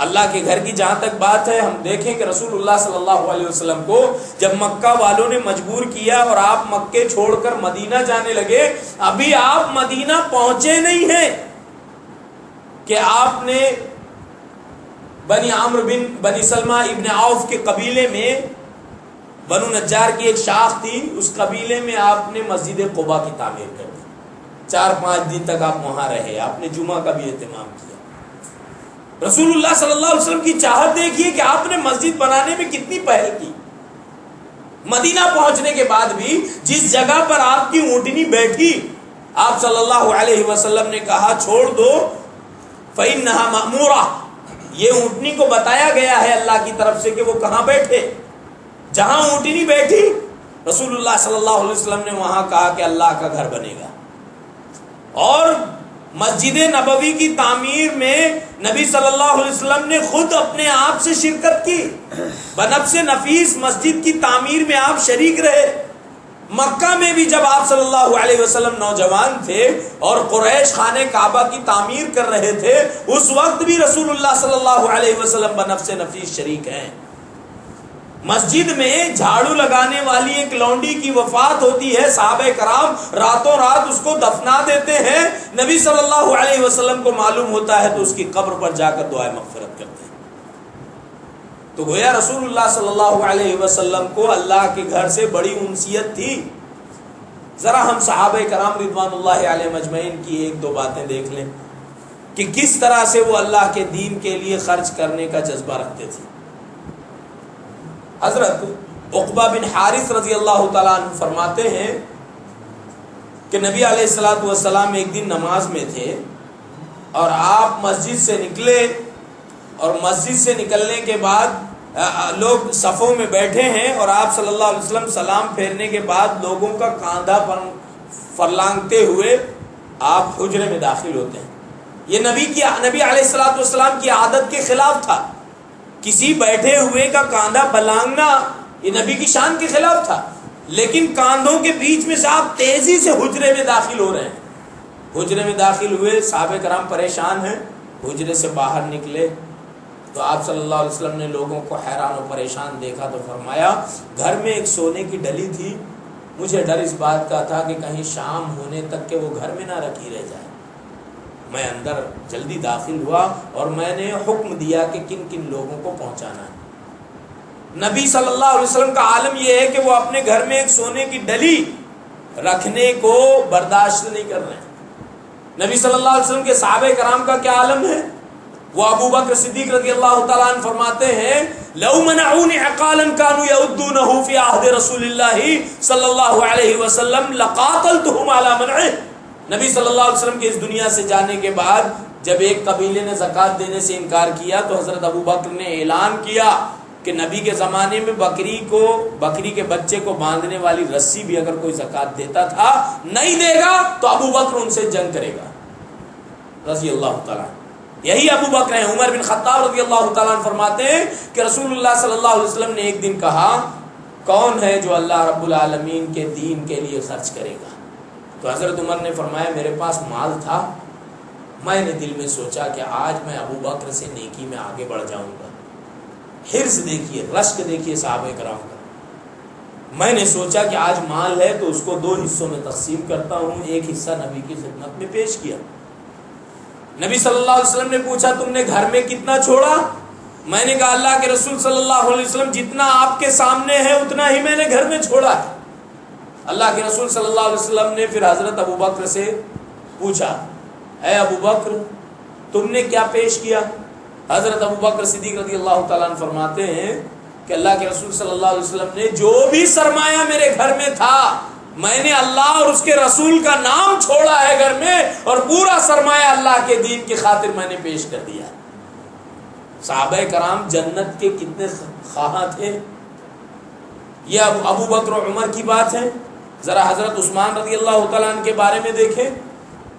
اللہ کے گھر کی جہاں تک بات ہے، ہم دیکھیں کہ رسول اللہ صلی اللہ علیہ وسلم کو جب مکہ والوں نے مجبور کیا اور آپ مکے چھوڑ کر مدینہ جانے لگے، ابھی آپ مدینہ پہنچے نہیں ہیں کہ آپ نے بنی سلمہ ابن عوف کے قبیلے میں، بنو نجار کی ایک شاخ تھی، اس قبیلے میں آپ نے مسجد قباء کی تعمیر کر دی، 4-5 دن تک آپ وہاں رہے، آپ نے جمعہ کا بھی اہتمام کیا۔ رسول اللہ صلی اللہ علیہ وسلم کی چاہت دیکھیے کہ آپ نے مسجد بنانے میں کتنی پہل کی۔ مدینہ پہنچنے کے بعد بھی جس جگہ پر آپ کی اونٹنی بیٹھی، آپ صلی اللہ علیہ وسلم نے کہا چھوڑ دو، فإنها مأمورہ، یہ اونٹنی کو بتایا گیا ہے اللہ کی طرف سے کہ وہ کہاں بیٹھے۔ جہاں اونٹنی بیٹھی، رسول اللہ صلی اللہ علیہ وسلم نے وہاں کہا کہ اللہ کا گھر بنے گا، اور مسجد نبوی کی تعمیر میں نبی صلی اللہ علیہ وسلم نے خود اپنے آپ سے شرکت کی، بنفس نفیس مسجد کی تعمیر میں آپ شریک رہے۔ مکہ میں بھی جب آپ صلی اللہ علیہ وسلم نوجوان تھے اور قریش خانہ کعبہ کی تعمیر کر رہے تھے، اس وقت بھی رسول اللہ صلی اللہ علیہ وسلم بنفس نفیس شریک ہیں۔ مسجد میں جھاڑو لگانے والی ایک لونڈی کی وفات ہوتی ہے، صحابہ کرام راتوں رات اس کو دفنا دیتے ہیں، نبی صلی اللہ علیہ وسلم کو معلوم ہوتا ہے تو اس کی قبر پر جا کر دعائے مغفرت کرتے ہیں۔ تو گویا رسول اللہ صلی اللہ علیہ وسلم کو اللہ کے گھر سے بڑی انسیت تھی۔ ذرا ہم صحابہ کرام رضوان اللہ علیہ مجمعین کی ایک دو باتیں دیکھ لیں کہ کس طرح سے وہ اللہ کے دین کے لیے خرچ کرنے کا جذبہ رکھتے تھے۔ حضرت عقبہ بن حارث رضی اللہ تعالیٰ عنہ فرماتے ہیں کہ نبی علیہ الصلوۃ والسلام ایک دن نماز میں تھے اور آپ مسجد سے نکلے، اور مسجد سے نکلنے کے بعد لوگ صفوں میں بیٹھے ہیں اور آپ صلی اللہ علیہ وسلم سلام پھیرنے کے بعد لوگوں کا کاندھا فرلانگتے ہوئے آپ حجرے میں داخل ہوتے ہیں۔ یہ نبی علیہ الصلوۃ والسلام کی عادت کے خلاف تھا، کسی بیٹھے ہوئے کا کاندھا پلانگنا یہ نبی کی شان کے خلاف تھا، لیکن کاندھوں کے بیچ میں سے آپ تیزی سے حجرے میں داخل ہو رہے ہیں۔ حجرے میں داخل ہوئے، صحابہ کرام پریشان ہیں، حجرے سے باہر نکلے تو آپ صلی اللہ علیہ وسلم نے لوگوں کو حیران و پریشان دیکھا تو فرمایا گھر میں ایک سونے کی ڈلی تھی، مجھے ڈر اس بات کا تھا کہ کہیں شام ہونے تک کہ وہ گھر میں نہ رکھی رہ جائے۔ میں اندر جلدی داخل ہوا اور میں نے حکم دیا کہ کن کن لوگوں کو پہنچانا ہے۔ نبی صلی اللہ علیہ وسلم کا عالم یہ ہے کہ وہ اپنے گھر میں ایک سونے کی ڈلی رکھنے کو برداشت نہیں کر رہے ہیں۔ نبی صلی اللہ علیہ وسلم کے صحابہ کرام کا کیا عالم ہے؟ وہ ابو بکر صدیق رضی اللہ تعالیٰ عنہ فرماتے ہیں لو منعونی عقالا كانوا يؤدونه في عهد رسول الله صلی اللہ علیہ وسلم لقاتلتهم على منعه۔ نبی صلی اللہ علیہ وسلم کے اس دنیا سے جانے کے بعد جب ایک قبیلے نے زکوٰۃ دینے سے انکار کیا تو حضرت ابو بکر نے اعلان کیا کہ نبی کے زمانے میں بکری کے بچے کو باندھنے والی رسی بھی اگر کوئی زکوٰۃ دیتا تھا، نہیں دے گا تو ابو بکر ان سے جنگ کرے گا رضی اللہ تعالیٰ۔ یہی ابو بکر ہیں۔ عمر بن خطاب رضی اللہ تعالیٰ عنہ فرماتے ہیں کہ رسول اللہ صلی اللہ علیہ وسلم نے ایک دن کہا کون ہے جو اللہ رب العالمین کے دین کے لیے خرچ کرے گا؟ تو حضرت عمر نے فرمایا میرے پاس مال تھا، میں نے دل میں سوچا کہ آج میں ابو بکر سے نیکی میں آگے بڑھ جاؤں گا۔ حرص دیکھیے، رشک دیکھیے صحابہ کرام کا۔ میں نے سوچا کہ آج مال ہے تو اس کو 2 حصوں میں تقسیم کرتا ہوں، ایک حصہ نبی کی خدمت میں پیش کیا۔ نبی صلی اللہ علیہ وسلم نے پوچھا تم نے گھر میں کتنا چھوڑا؟ میں نے کہا اللہ کے رسول صلی اللہ علیہ وسلم جتنا آپ کے سامنے ہے اتنا ہی میں نے گھر میں چھوڑا ہے۔ اللہ کے رسول صلی اللہ علیہ وسلم نے پھر حضرت ابو بکر سے پوچھا اے ابو بکر تم نے کیا پیش کیا؟ حضرت ابو بکر صدیق رضی اللہ تعالیٰ عنہ فرماتے ہیں کہ اللہ کے رسول صلی اللہ علیہ وسلم نے جو بھی سرمایہ میرے گھر میں تھا میں نے اللہ اور اس کے رسول کا نام چھوڑا ہے گھر میں، اور پورا سرمایہ اللہ کے دین کی خاطر میں نے پیش کر دیا۔ صحابہ کرام جنت کے کتنے خواہاں تھے، یہ ابو بکر و عمر کی بات ہے۔ ذرا حضرت عثمان رضی اللہ تعالیٰ عنہ کے بارے میں دیکھیں۔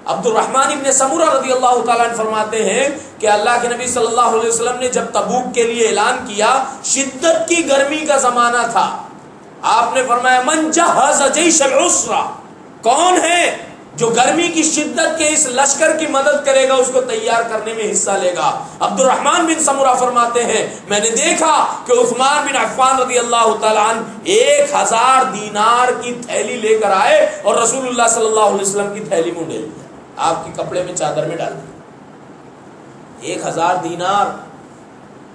عبد الرحمن ابن سمورہ رضی اللہ تعالیٰ عنہ فرماتے ہیں کہ اللہ کے نبی صلی اللہ علیہ وسلم نے جب تبوک کے لیے اعلان کیا، شدت کی گرمی کا زمانہ تھا، آپ نے فرمایا من جہز جیش العسرہ، کون ہے جو گرمی کی شدت کے اس لشکر کی مدد کرے گا، اس کو تیار کرنے میں حصہ لے گا۔ عبد الرحمن بن سمورہ فرماتے ہیں میں نے دیکھا کہ عثمان بن عفان رضی اللہ تعالیٰ عنہ 1000 دینار کی تھیلی لے کر آئے اور رسول اللہ صلی اللہ علیہ وسلم کی تھیلی میں ڈال دیا، آپ کے کپڑے میں چادر میں ڈال دیا۔ 1000 دینار۔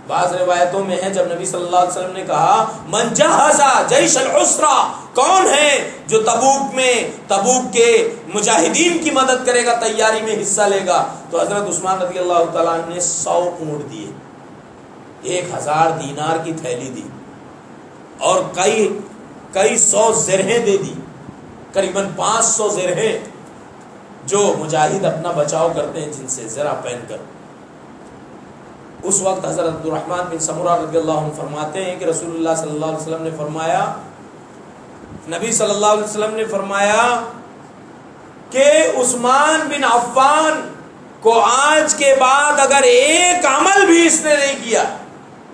بعض روایتوں میں ہے جب نبی صلی اللہ علیہ وسلم نے کہا من جہز جیش العسرہ، کون ہے جو تبوک کے مجاہدین کی مدد کرے گا، تیاری میں حصہ لے گا، تو حضرت عثمان رضی اللہ تعالیٰ عنہ نے 100 اونٹ دیے، 1000 دینار کی تھیلی دی، اور کئی 100 زرہیں دے دی، قریباً 500 زرہیں جو مجاہد اپنا بچاؤ کرتے ہیں جن سے زرہ پہن کر۔ اس وقت حضرت عبد الرحمن بن سمورہ رضی اللہ عنہ فرماتے ہیں کہ رسول اللہ صلی اللہ علیہ وسلم نے فرمایا، نبی صلی اللہ علیہ وسلم نے فرمایا کہ عثمان بن عفان کو آج کے بعد اگر ایک عمل بھی اس نے نہیں کیا،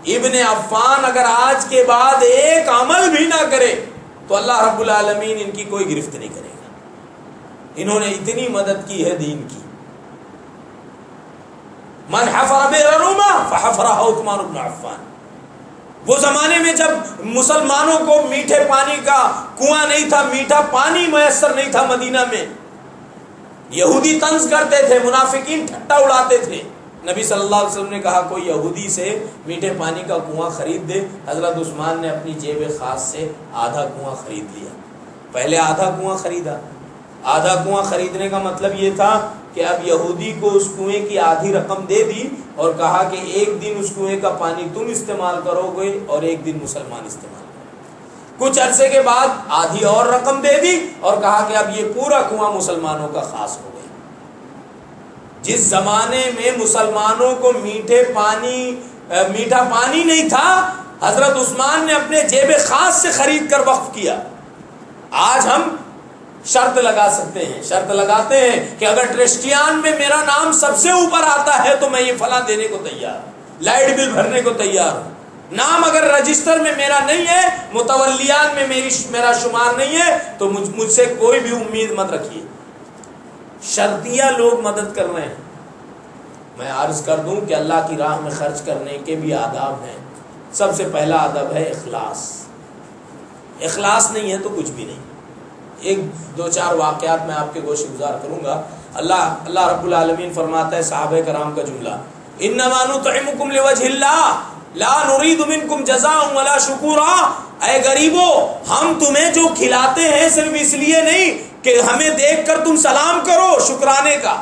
ابن عفان اگر آج کے بعد ایک عمل بھی نہ کرے تو اللہ رب العالمین ان کی کوئی گرفت نہیں کرے گا۔ انہوں نے اتنی مدد کی ہے دین کی۔ من حفر بئر روما فحفرہ عثمان بن عفان۔ وہ زمانے میں جب مسلمانوں کو میٹھے پانی کا کنواں نہیں تھا، میٹھا پانی میسر نہیں تھا مدینہ میں، یہودی طنز کرتے تھے، منافقین ٹھٹا اڑاتے تھے۔ نبی صلی اللہ علیہ وسلم نے کہا کوئی یہودی سے میٹھے پانی کا کنواں خرید دے۔ حضرت عثمان نے اپنی جیب خاص سے آدھا کنواں خرید لیا۔ پہلے آدھا کنواں خریدا۔ آدھا کنواں خریدنے کا مطلب یہ تھا کہ اب یہودی کو اس کنویں کی آدھی رقم دے دی اور کہا کہ ایک دن اس کنویں کا پانی تم استعمال کرو گے اور ایک دن مسلمان استعمال کرو۔ کچھ عرصے کے بعد آدھی اور رقم دے دی اور کہا کہ اب یہ پورا کنواں مسلمانوں کا خاص ہو گیا۔ جس زمانے میں مسلمانوں کو میٹھا پانی نہیں تھا، حضرت عثمان نے اپنے جیب خاص سے خرید کر وقف کیا۔ آج ہم شرط لگا سکتے ہیں، شرط لگاتے ہیں کہ اگر ٹرسٹیان میں میرا نام سب سے اوپر آتا ہے تو میں یہ فلاں دینے کو تیار ہوں، لائٹ بل بھرنے کو تیار ہوں۔ نام اگر رجسٹر میں میرا نہیں ہے، متولیان میں میرا شمار نہیں ہے تو مجھ سے کوئی بھی امید مت رکھیے۔ شرطیہ لوگ مدد کر رہے ہیں۔ میں عرض کر دوں کہ اللہ کی راہ میں خرچ کرنے کے بھی آداب ہیں۔ سب سے پہلا ادب ہے اخلاص۔ اخلاص نہیں ہے تو کچھ بھی نہیں۔ ایک دو چار واقعات میں آپ کے گوشے گزار کروں گا۔ اللہ رب العالمین فرماتا ہے صحابہ کرام کا جملہ، انما نطعمکم لوجہ اللہ لا نرید منکم جزاء ولا شکورا۔ اے غریبو، ہم تمہیں جو کھلاتے ہیں صرف اس لیے نہیں کہ ہمیں دیکھ کر تم سلام کرو شکرانے کا،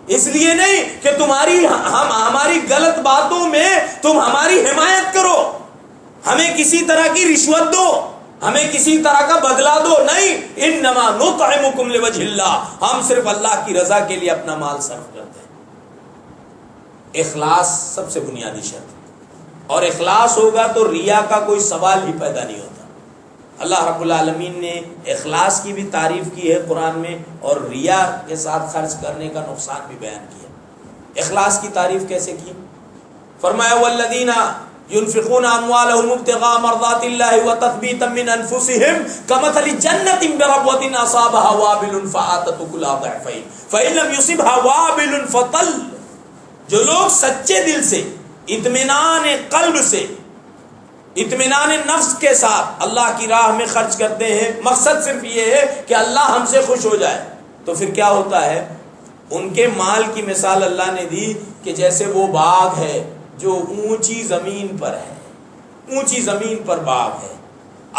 اس لیے نہیں کہ ہماری غلط باتوں میں تم ہماری حمایت کرو، ہمیں کسی طرح کی رشوت دو، ہمیں کسی طرح کا بدلہ دو، نہیں، انما نطعمکم لوجہ اللہ، ہم صرف اللہ کی رضا کے لیے اپنا مال صرف کرتے ہیں۔ اخلاص سب سے بنیادی شرط، اور اخلاص ہوگا تو ریا کا کوئی سوال ہی پیدا نہیں ہوتا۔ اللہ رب العالمین نے اخلاص کی بھی تعریف کی ہے قرآن میں، اور ریا کے ساتھ خرچ کرنے کا نقصان بھی بیان کیا۔ اخلاص کی تعریف کیسے کی؟ فرمایا والذین ينفقون اموالهم ابتغاء مرضات الله وتثبيتا من انفسهم كمثل جنة بربوة اصابها وابل فآتت أكلها ضعفين فإن لم يصبها وابل فطل۔ جو لوگ سچے دل سے، اطمینان قلب سے، اطمینان نفس کے ساتھ اللہ کی راہ میں خرچ کرتے ہیں، مقصد صرف یہ ہے کہ اللہ ہم سے خوش ہو جائے، تو پھر کیا ہوتا ہے؟ ان کے مال کی مثال اللہ نے دی کہ جیسے وہ باغ ہے جو اونچی زمین پر ہے، اونچی زمین پر باغ ہے،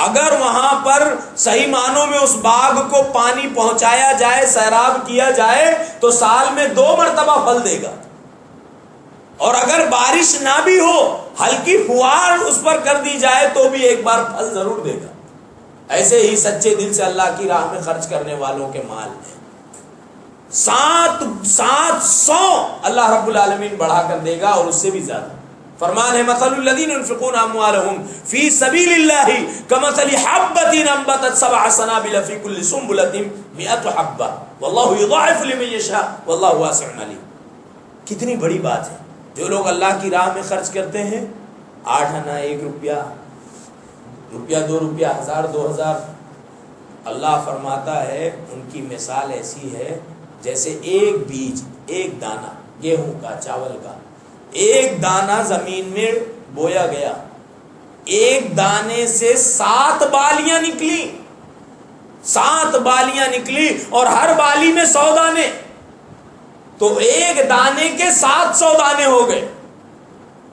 اگر وہاں پر صحیح معنوں میں اس باغ کو پانی پہنچایا جائے، سیراب کیا جائے تو سال میں 2 مرتبہ پھل دے گا، اور اگر بارش نہ بھی ہو، ہلکی فوار اس پر کر دی جائے تو بھی ایک بار پھل ضرور دے گا۔ ایسے ہی سچے دل سے اللہ کی راہ میں خرچ کرنے والوں کے مال ہیں 700 اللہ رب العالمین بڑھا کر دے گا، اور اس سے بھی زیادہ۔ فرمان ہے مثل الذین ينفقون اموالهم فی سبیل اللہ کمثل حبۃ انبتت 7 سنابل فی کل سنبلۃ 100 حبۃ واللہ یضاعف لمن یشاء واللہ واسع علیم۔ کتنی بڑی بات ہے۔ جو لوگ اللہ کی راہ میں خرچ کرتے ہیں، 8 آنا 1 روپیہ، روپیہ 2 روپیہ، 1000 2000، اللہ فرماتا ہے ان کی مثال ایسی ہے جیسے ایک بیج، ایک دانہ گیہوں کا، چاول کا، ایک دانہ زمین میں بویا گیا، ایک دانے سے 7 بالیاں نکلی، 7 بالیاں نکلی، اور ہر بالی میں 100 دانے، تو ایک دانے کے 700 دانے ہو گئے۔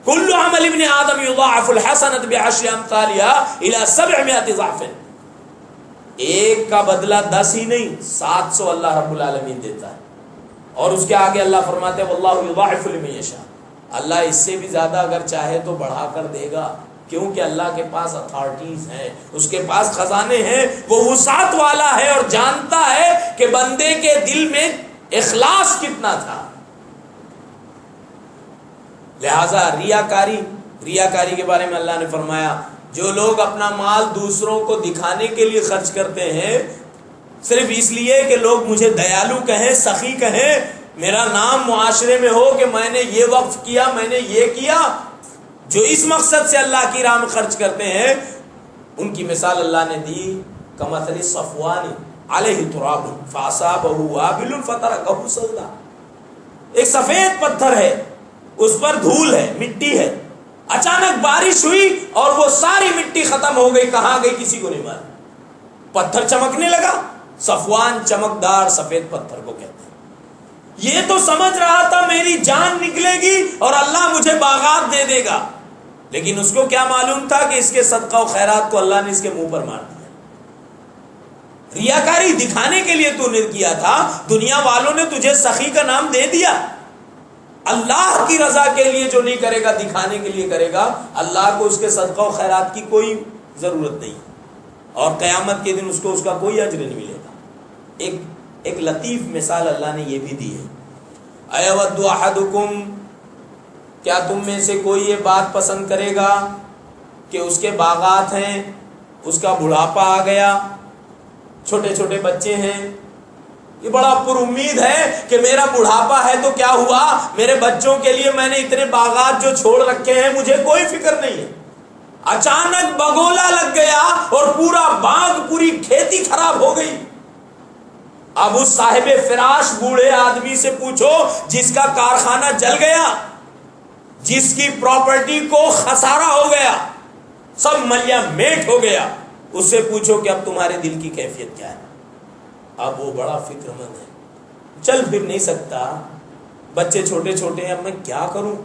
کل عمل ابن آدم یضاعف الحسنۃ بعشر امثالها الى 700 ضعف۔ ایک کا بدلہ 10 ہی نہیں، 700 اللہ رب العالمین دیتا ہے، اور اس کے آگے اللہ فرماتے ہیں واللہ یضاعف لمن یشاء، اللہ اس سے بھی زیادہ اگر چاہے تو بڑھا کر دے گا، کیونکہ اللہ کے پاس اتھارٹیز ہیں، اس کے پاس خزانے ہیں، وہ وسعت والا ہے اور جانتا ہے کہ بندے کے دل میں اخلاص کتنا تھا۔ لہذا ریاکاری کے بارے میں اللہ نے فرمایا جو لوگ اپنا مال دوسروں کو دکھانے کے لیے خرچ کرتے ہیں، صرف اس لیے کہ لوگ مجھے دیالو کہیں، سخی کہیں، میرا نام معاشرے میں ہو کہ میں نے یہ وقف کیا، میں نے یہ کیا. جو اس مقصد سے اللہ کی راہ میں خرچ کرتے ہیں ان کی مثال اللہ نے دی کمثل صفوان علیہ تراب فاصابہ وابل فترکہ صلدا. ایک سفید پتھر ہے، اس پر دھول ہے، مٹی ہے، اچانک بارش ہوئی اور وہ ساری مٹی ختم ہو گئی. کہاں گئی کسی کو نہیں معلوم. پتھر چمکنے لگا. صفوان چمکدار سفید پتھر کو کہتے ہیں. یہ تو سمجھ رہا تھا میری جان نکلے گی اور اللہ مجھے باغات دے دے گا، لیکن اس کو کیا معلوم تھا کہ اس کے صدقہ و خیرات کو اللہ نے اس کے منہ پر مار دیا. ریاکاری دکھانے کے لیے تو نے کیا تھا، دنیا والوں نے تجھے سخی کا نام دے دیا. اللہ کی رضا کے لیے جو نہیں کرے گا دکھانے کے لیے کرے گا، اللہ کو اس کے صدقہ و خیرات کی کوئی ضرورت نہیں، اور قیامت کے دن اس کو اس کا کوئی اجر نہیں ملے گا. ایک لطیف مثال اللہ نے یہ بھی دی ہے. ایود احدکم، کیا تم میں سے کوئی یہ بات پسند کرے گا کہ اس کے باغات ہیں، اس کا بڑھاپا آ گیا، چھوٹے چھوٹے بچے ہیں، یہ بڑا پر امید ہے کہ میرا بڑھاپا ہے تو کیا ہوا، میرے بچوں کے لیے میں نے اتنے باغات جو چھوڑ رکھے ہیں مجھے کوئی فکر نہیں ہے. اچانک بگولا لگ گیا اور پورا باغ، پوری کھیتی خراب ہو گئی. اب اس صاحب فراش بوڑھے آدمی سے پوچھو جس کا کارخانہ جل گیا، جس کی پراپرٹی کو خسارہ ہو گیا، سب ملیا میٹ ہو گیا، اس سے پوچھو کہ اب تمہارے دل کی کیفیت کیا ہے. اب وہ بڑا فکر مند ہے، چل پھر نہیں سکتا، بچے چھوٹے چھوٹے ہیں، اب میں کیا کروں.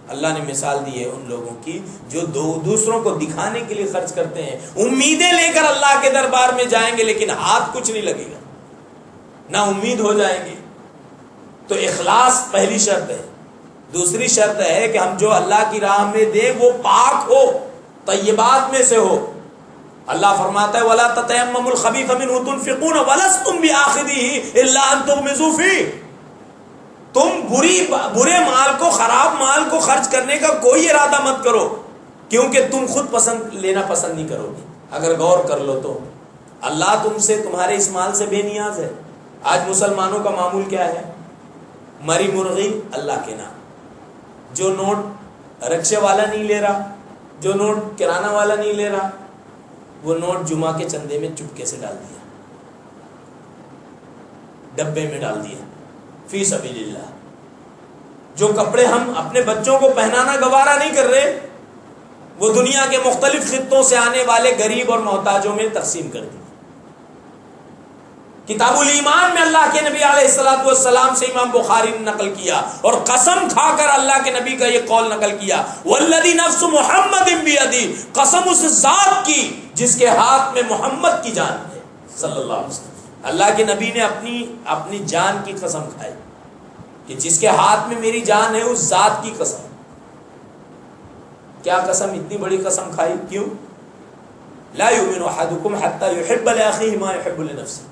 اللہ نے مثال دی ہے ان لوگوں کی جو دوسروں کو دکھانے کے لیے خرچ کرتے ہیں، امیدیں لے کر اللہ کے دربار میں جائیں گے لیکن ہاتھ کچھ نہیں لگے گا، نا امید ہو جائیں گے. تو اخلاص پہلی شرط ہے. دوسری شرط ہے کہ ہم جو اللہ کی راہ میں دیں وہ پاک ہو، طیبات میں سے ہو. اللہ فرماتا ہے وَلَا تَتَيَمَّمُوا الْخَبِيثَ مِنْهُ تُنْفِقُونَ وَلَسْتُمْ بِآخِذِهِ إِلَّا أَن تُغْمِضُوا فِيهِ. تم برے مال کو، خراب مال کو خرچ کرنے کا کوئی ارادہ مت کرو، کیونکہ تم خود لینا پسند نہیں کرو گے. اگر غور کر لو تو اللہ تم سے، تمہارے اس مال سے بے نیاز ہے. آج مسلمانوں کا معمول کیا ہے؟ مری مرغی اللہ کے نام. جو نوٹ رکشے والا نہیں لے رہا، جو نوٹ کرانہ والا نہیں لے رہا، وہ نوٹ جمعہ کے چندے میں چپکے سے ڈال دیا، ڈبے میں ڈال دیا فی سبیل اللہ. جو کپڑے ہم اپنے بچوں کو پہنانا گوارا نہیں کر رہے، وہ دنیا کے مختلف خطوں سے آنے والے غریب اور محتاجوں میں تقسیم کر دی. کتاب الایمان میں اللہ کے نبی علیہ الصلوۃ والسلام سے امام بخاری نے نقل کیا اور قسم کھا کر اللہ کے نبی کا یہ قول نقل کیا، والذی نفس محمد بیدی، قسم اس ذات کی جس کے ہاتھ میں محمد کی جان ہے صلی اللہ علیہ وسلم. اللہ کے نبی نے اپنی جان کی قسم کھائی کہ جس کے ہاتھ میں میری جان ہے اس ذات کی قسم. کیا قسم، اتنی بڑی قسم کھائی کیوں؟ لا یؤمن احدکم حتی یحب لاخیہ ما یحب لنفسہ.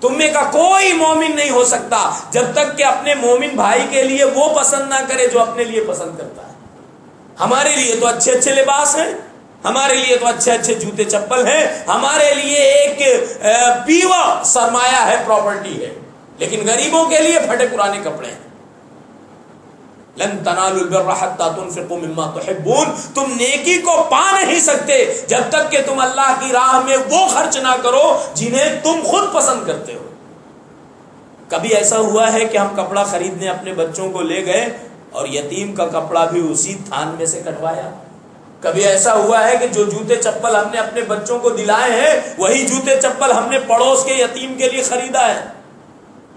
تم میں کا کوئی مومن نہیں ہو سکتا جب تک کہ اپنے مومن بھائی کے لیے وہ پسند نہ کرے جو اپنے لیے پسند کرتا ہے. ہمارے لیے تو اچھے اچھے لباس ہیں، ہمارے لیے تو اچھے اچھے جوتے چپل ہیں، ہمارے لیے ایک پیوا سرمایہ ہے، پراپرٹی ہے، لیکن غریبوں کے لیے پھٹے پرانے کپڑے ہیں. لن تنالوا البر حتى تنفقوا مما تحبون. تم نیکی کو پا نہیں سکتے جب تک کہ تم اللہ کی راہ میں وہ خرچ نہ کرو جنہیں تم خود پسند کرتے ہو. کبھی ایسا ہوا ہے کہ ہم کپڑا خریدنے اپنے بچوں کو لے گئے اور یتیم کا کپڑا بھی اسی تھان میں سے کٹوایا؟ کبھی ایسا ہوا ہے کہ جو جوتے چپل ہم نے اپنے بچوں کو دلائے ہیں وہی جوتے چپل ہم نے پڑوس کے یتیم کے لیے خریدا ہے؟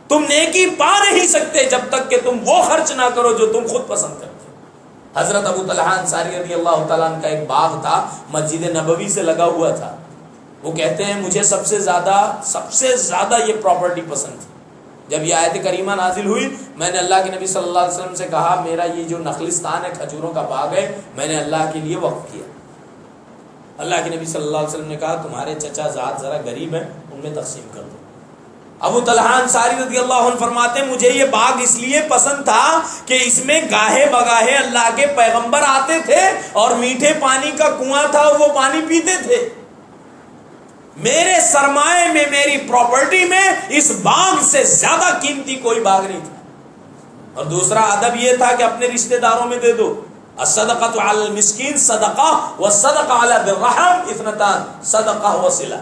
تم نیکی پا نہیں سکتے جب تک کہ تم وہ خرچ نہ کرو جو تم خود پسند کرتے ہو. حضرت ابو طلحہ انصاری رضی اللہ تعالیٰ عنہ کا ایک باغ تھا، مسجد نبوی سے لگا ہوا تھا. وہ کہتے ہیں مجھے سب سے زیادہ یہ پراپرٹی پسند تھی. جب یہ آیت کریمہ نازل ہوئی میں نے اللہ کے نبی صلی اللہ علیہ وسلم سے کہا میرا یہ جو نخلستان ہے، کھجوروں کا باغ ہے، میں نے اللہ کے لیے وقف کیا. اللہ کے نبی صلی اللہ علیہ وسلم نے کہا تمہارے چچا زاد ذرا غریب ہیں، ان میں تقسیم کر دو. ابو طلحہ انصاری رضی اللہ عنہ فرماتے ہیں مجھے یہ باغ اس لیے پسند تھا کہ اس میں گاہے بگاہے اللہ کے پیغمبر آتے تھے اور میٹھے پانی کا کنواں تھا اور وہ پانی پیتے تھے. میرے سرمائے میں، میری پراپرٹی میں اس باغ سے زیادہ قیمتی کوئی باغ نہیں تھا. اور دوسرا ادب یہ تھا کہ اپنے رشتہ داروں میں دے دو. الصدقۃ علی المسکین صدقہ والصدقہ علی ذی الرحم اثنتان صدقہ و صلہ.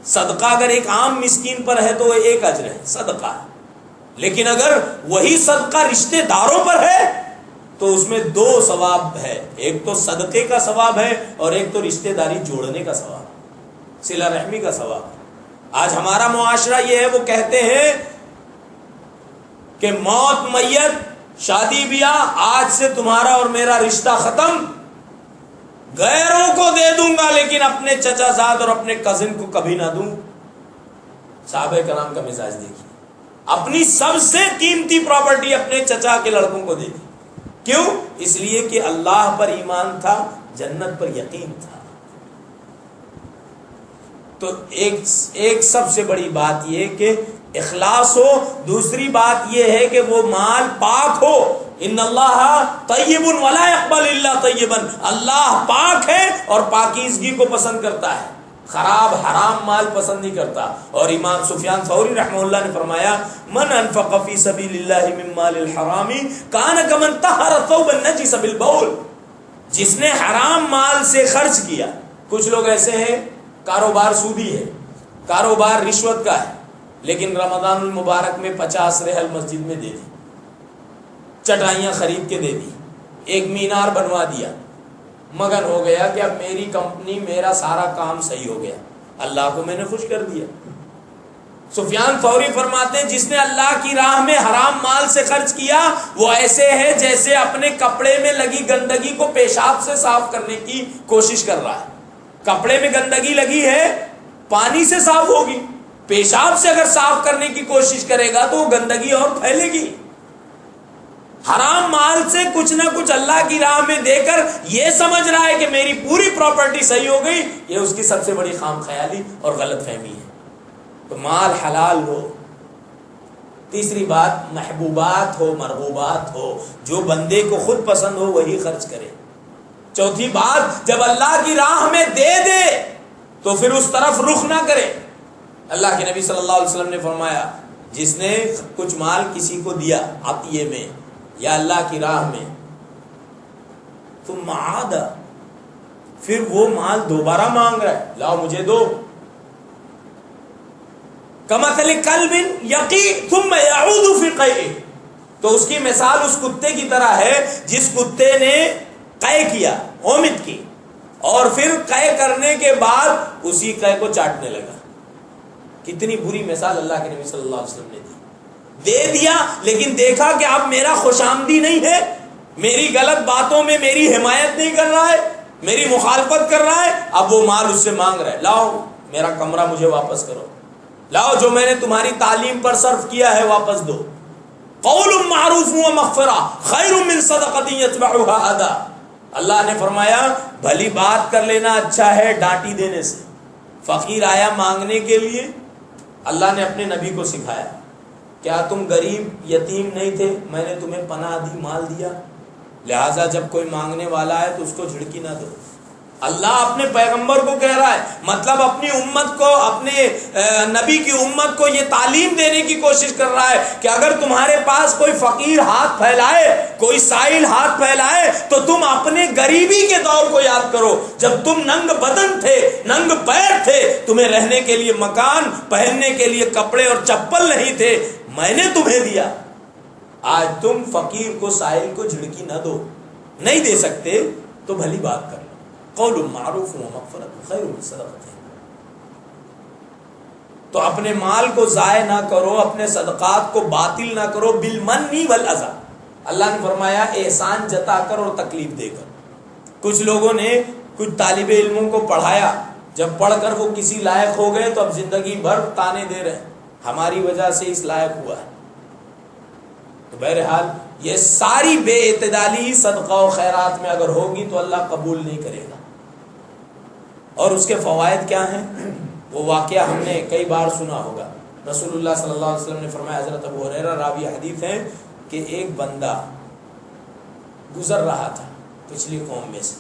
صدقہ اگر ایک عام مسکین پر ہے تو وہ ایک اجر ہے، صدقہ ہے. لیکن اگر وہی صدقہ رشتہ داروں پر ہے تو اس میں دو ثواب ہے، ایک تو صدقے کا ثواب ہے اور ایک تو رشتہ داری جوڑنے کا ثواب، صلہ رحمی کا ثواب. آج ہمارا معاشرہ یہ ہے، وہ کہتے ہیں کہ موت میت شادی بیاہ آج سے تمہارا اور میرا رشتہ ختم، غیروں کو دے دوں گا لیکن اپنے چچا زاد اور اپنے کزن کو کبھی نہ دوں. صحابہ کرام کا مزاج دیکھیے، اپنی سب سے قیمتی پراپرٹی اپنے چچا کے لڑکوں کو دے دی. کیوں؟ اس لیے کہ اللہ پر ایمان تھا، جنت پر یقین تھا. تو ایک سب سے بڑی بات یہ کہ اخلاص ہو، دوسری بات یہ ہے کہ وہ مال پاک ہو. ان اللہ طیب ولا یقبل الا طیبا، اللہ پاک ہے اور پاکیزگی کو پسند کرتا ہے، خراب حرام مال پسند نہیں کرتا. اور امام سفیان ثوری رحمہ اللہ نے فرمایا من انفق فی سبیل اللہ من مال الحرام کان کمن طہر ثوب النجس بالبول. جس نے حرام مال سے خرچ کیا. کچھ لوگ ایسے ہیں کاروبار سودی ہے، کاروبار رشوت کا ہے، لیکن رمضان المبارک میں 50 ریال مسجد میں دے دی، چٹائیاں خرید کے دے دی، ایک مینار بنوا دیا، مگن ہو گیا کہ اب میری کمپنی، میرا سارا کام صحیح ہو گیا، اللہ کو میں نے خوش کر دیا. سفیان ثوری فرماتے ہیں جس نے اللہ کی راہ میں حرام مال سے خرچ کیا وہ ایسے ہے جیسے اپنے کپڑے میں لگی گندگی کو پیشاب سے صاف کرنے کی کوشش کر رہا ہے. کپڑے میں گندگی لگی ہے، پانی سے صاف ہوگی، پیشاب سے اگر صاف کرنے کی کوشش کرے گا تو وہ گندگی اور پھیلے گی. حرام مال سے کچھ نہ کچھ اللہ کی راہ میں دے کر یہ سمجھ رہا ہے کہ میری پوری پراپرٹی صحیح ہو گئی، یہ اس کی سب سے بڑی خام خیالی اور غلط فہمی ہے. تو مال حلال ہو. تیسری بات محبوبات ہو، مرغوبات ہو، جو بندے کو خود پسند ہو وہی خرچ کرے. چوتھی بات جب اللہ کی راہ میں دے دے تو پھر اس طرف رخ نہ کرے. اللہ کے نبی صلی اللہ علیہ وسلم نے فرمایا جس نے کچھ مال کسی کو دیا عطیے میں یا اللہ کی راہ میں ثم عاد، پھر وہ مال دوبارہ مانگ رہا ہے، لاؤ مجھے دو. کمثل کلب یقی ثم یعود فی قیئہ، تو اس کی مثال اس کتے کی طرح ہے جس کتے نے قے کیا، اومد کی، اور پھر قے کرنے کے بعد اسی قے کو چاٹنے لگا. کتنی بری مثال اللہ کے نبی صلی اللہ علیہ وسلم نے دی. دے دیا لیکن دیکھا کہ اب میرا خوش آمدی نہیں ہے، میری غلط باتوں میں میری حمایت نہیں کر رہا ہے، میری مخالفت کر رہا ہے، اب وہ مال اس سے مانگ رہا ہے، لاؤ میرا کمرہ مجھے واپس کرو، لاؤ جو میں نے تمہاری تعلیم پر صرف کیا ہے واپس دو. قول معروف و مغفرہ خیر من صدقۃ یتبعها اذی. اللہ نے فرمایا بھلی بات کر لینا اچھا ہے ڈانٹی دینے سے. فقیر آیا مانگنے کے لیے، اللہ نے اپنے نبی کو سکھایا کیا تم غریب یتیم نہیں تھے، میں نے تمہیں پناہ دی، مال دیا، لہذا جب کوئی مانگنے والا ہے تو اس کو جھڑکی نہ دو. اللہ اپنے پیغمبر کو کہہ رہا ہے، مطلب اپنی امت کو، اپنے نبی کی امت کو یہ تعلیم دینے کی کوشش کر رہا ہے کہ اگر تمہارے پاس کوئی فقیر ہاتھ پھیلائے، کوئی سائل ہاتھ پھیلائے تو تم اپنے غریبی کے دور کو یاد کرو، جب تم ننگ بدن تھے، ننگ پیر تھے، تمہیں رہنے کے لیے مکان، پہننے کے لیے کپڑے اور چپل نہیں تھے، میں نے تمہیں دیا. آج تم فقیر کو، سائل کو جھڑکی نہ دو، نہیں دے سکتے تو بھلی بات کر. قول معروف و مغفرۃ خیر من صدقۃ. تو اپنے مال کو ضائع نہ کرو، اپنے صدقات کو باطل نہ کرو، بالمن والاذی. اللہ نے فرمایا احسان جتا کر اور تکلیف دے کر. کچھ لوگوں نے کچھ طالب علموں کو پڑھایا، جب پڑھ کر وہ کسی لائق ہو گئے تو اب زندگی بھر تانے دے رہے ہماری وجہ سے اس لائق ہوا ہے. تو بہرحال یہ ساری بے اعتدالی صدقہ و خیرات میں اگر ہوگی تو اللہ قبول نہیں کرے گا. اور اس کے فوائد کیا ہیں وہ واقعہ ہم نے کئی بار سنا ہوگا. رسول اللہ صلی اللہ علیہ وسلم نے فرمایا، حضرت ابو ہریرہ راوی حدیث ہے کہ ایک بندہ گزر رہا تھا پچھلی قوم میں سے،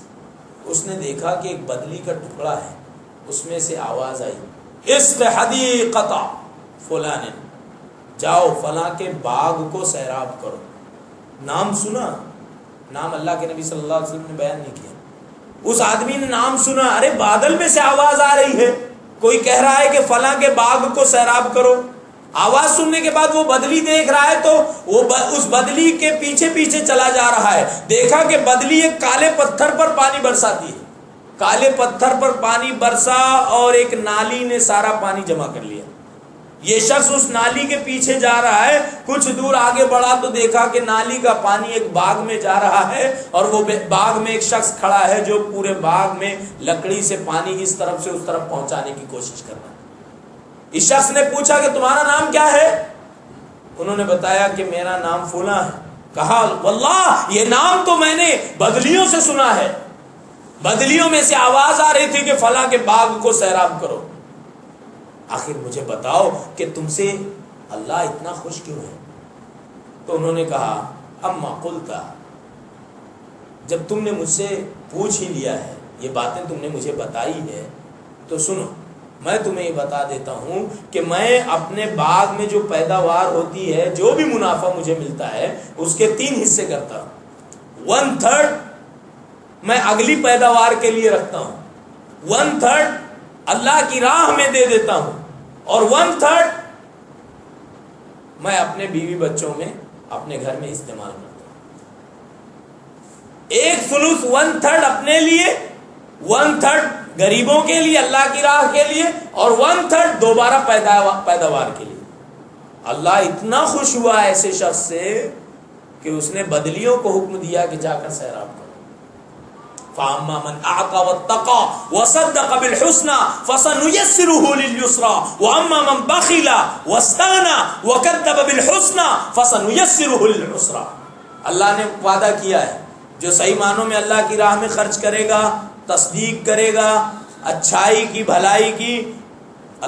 اس نے دیکھا کہ ایک بدلی کا ٹکڑا ہے، اس میں سے آواز آئی اسق حدیقۃ فلاں، جاؤ فلاں کے باغ کو سیراب کرو. نام سنا، نام اللہ کے نبی صلی اللہ علیہ وسلم نے بیان نہیں کیا. اس آدمی نے نام سنا، ارے بادل میں سے آواز آ رہی ہے، کوئی کہہ رہا ہے کہ فلاں کے باغ کو سیراب کرو. آواز سننے کے بعد وہ بدلی دیکھ رہا ہے تو وہ اس بدلی کے پیچھے پیچھے چلا جا رہا ہے. دیکھا کہ بدلی ایک کالے پتھر پر پانی برساتی ہے. کالے پتھر پر پانی برسا اور ایک نالی نے سارا پانی جمع کر لیا. یہ شخص اس نالی کے پیچھے جا رہا ہے. کچھ دور آگے بڑھا تو دیکھا کہ نالی کا پانی ایک باغ میں جا رہا ہے اور وہ باغ میں ایک شخص کھڑا ہے جو پورے باغ میں لکڑی سے پانی اس طرف سے اس طرف پہنچانے کی کوشش کر رہا ہے. اس شخص نے پوچھا کہ تمہارا نام کیا ہے؟ انہوں نے بتایا کہ میرا نام فلاں ہے. کہا واللہ یہ نام تو میں نے بدلیوں سے سنا ہے، بدلیوں میں سے آواز آ رہی تھی کہ فلاں کے باغ کو سیراب کرو. آخر مجھے بتاؤ کہ تم سے اللہ اتنا خوش کیوں ہے؟ تو انہوں نے کہا اما قلتا، جب تم نے مجھ سے پوچھ ہی لیا ہے، یہ باتیں تم نے مجھے بتائی ہے، تو سنو میں تمہیں یہ بتا دیتا ہوں کہ میں اپنے باغ میں جو پیداوار ہوتی ہے، جو بھی منافع مجھے ملتا ہے، اس کے 3 حصے کرتا ہوں. 1/3 میں اگلی پیداوار کے لیے رکھتا ہوں، 1/3 اللہ کی راہ میں دے دیتا ہوں، اور 1/3 میں اپنے بیوی بچوں میں اپنے گھر میں استعمال کرتا ہوں. 1/3 1/3 اپنے لیے، 1/3 غریبوں کے لیے اللہ کی راہ کے لیے، اور 1/3 دوبارہ پیداوار کے لیے. اللہ اتنا خوش ہوا ایسے شخص سے کہ اس نے بدلیوں کو حکم دیا کہ جا کر سیراب کرو. فَأَمَّا مَنْ أَعْطَى وَاتَّقَى وَصَدَّقَ بِالْحُسْنَى فَسَنُيَسِّرُهُ لِلْيُسْرَى وَأَمَّا مَنْ بَخِلَ وَاسْتَغْنَى وَكَذَّبَ بِالْحُسْنَى فَسَنُيَسِّرُهُ لِلْعُسْرَى. اللہ نے وعدہ کیا ہے جو صحیح معنوں میں اللہ کی راہ میں خرچ کرے گا، تصدیق کرے گا، اچھائی کی، بھلائی کی،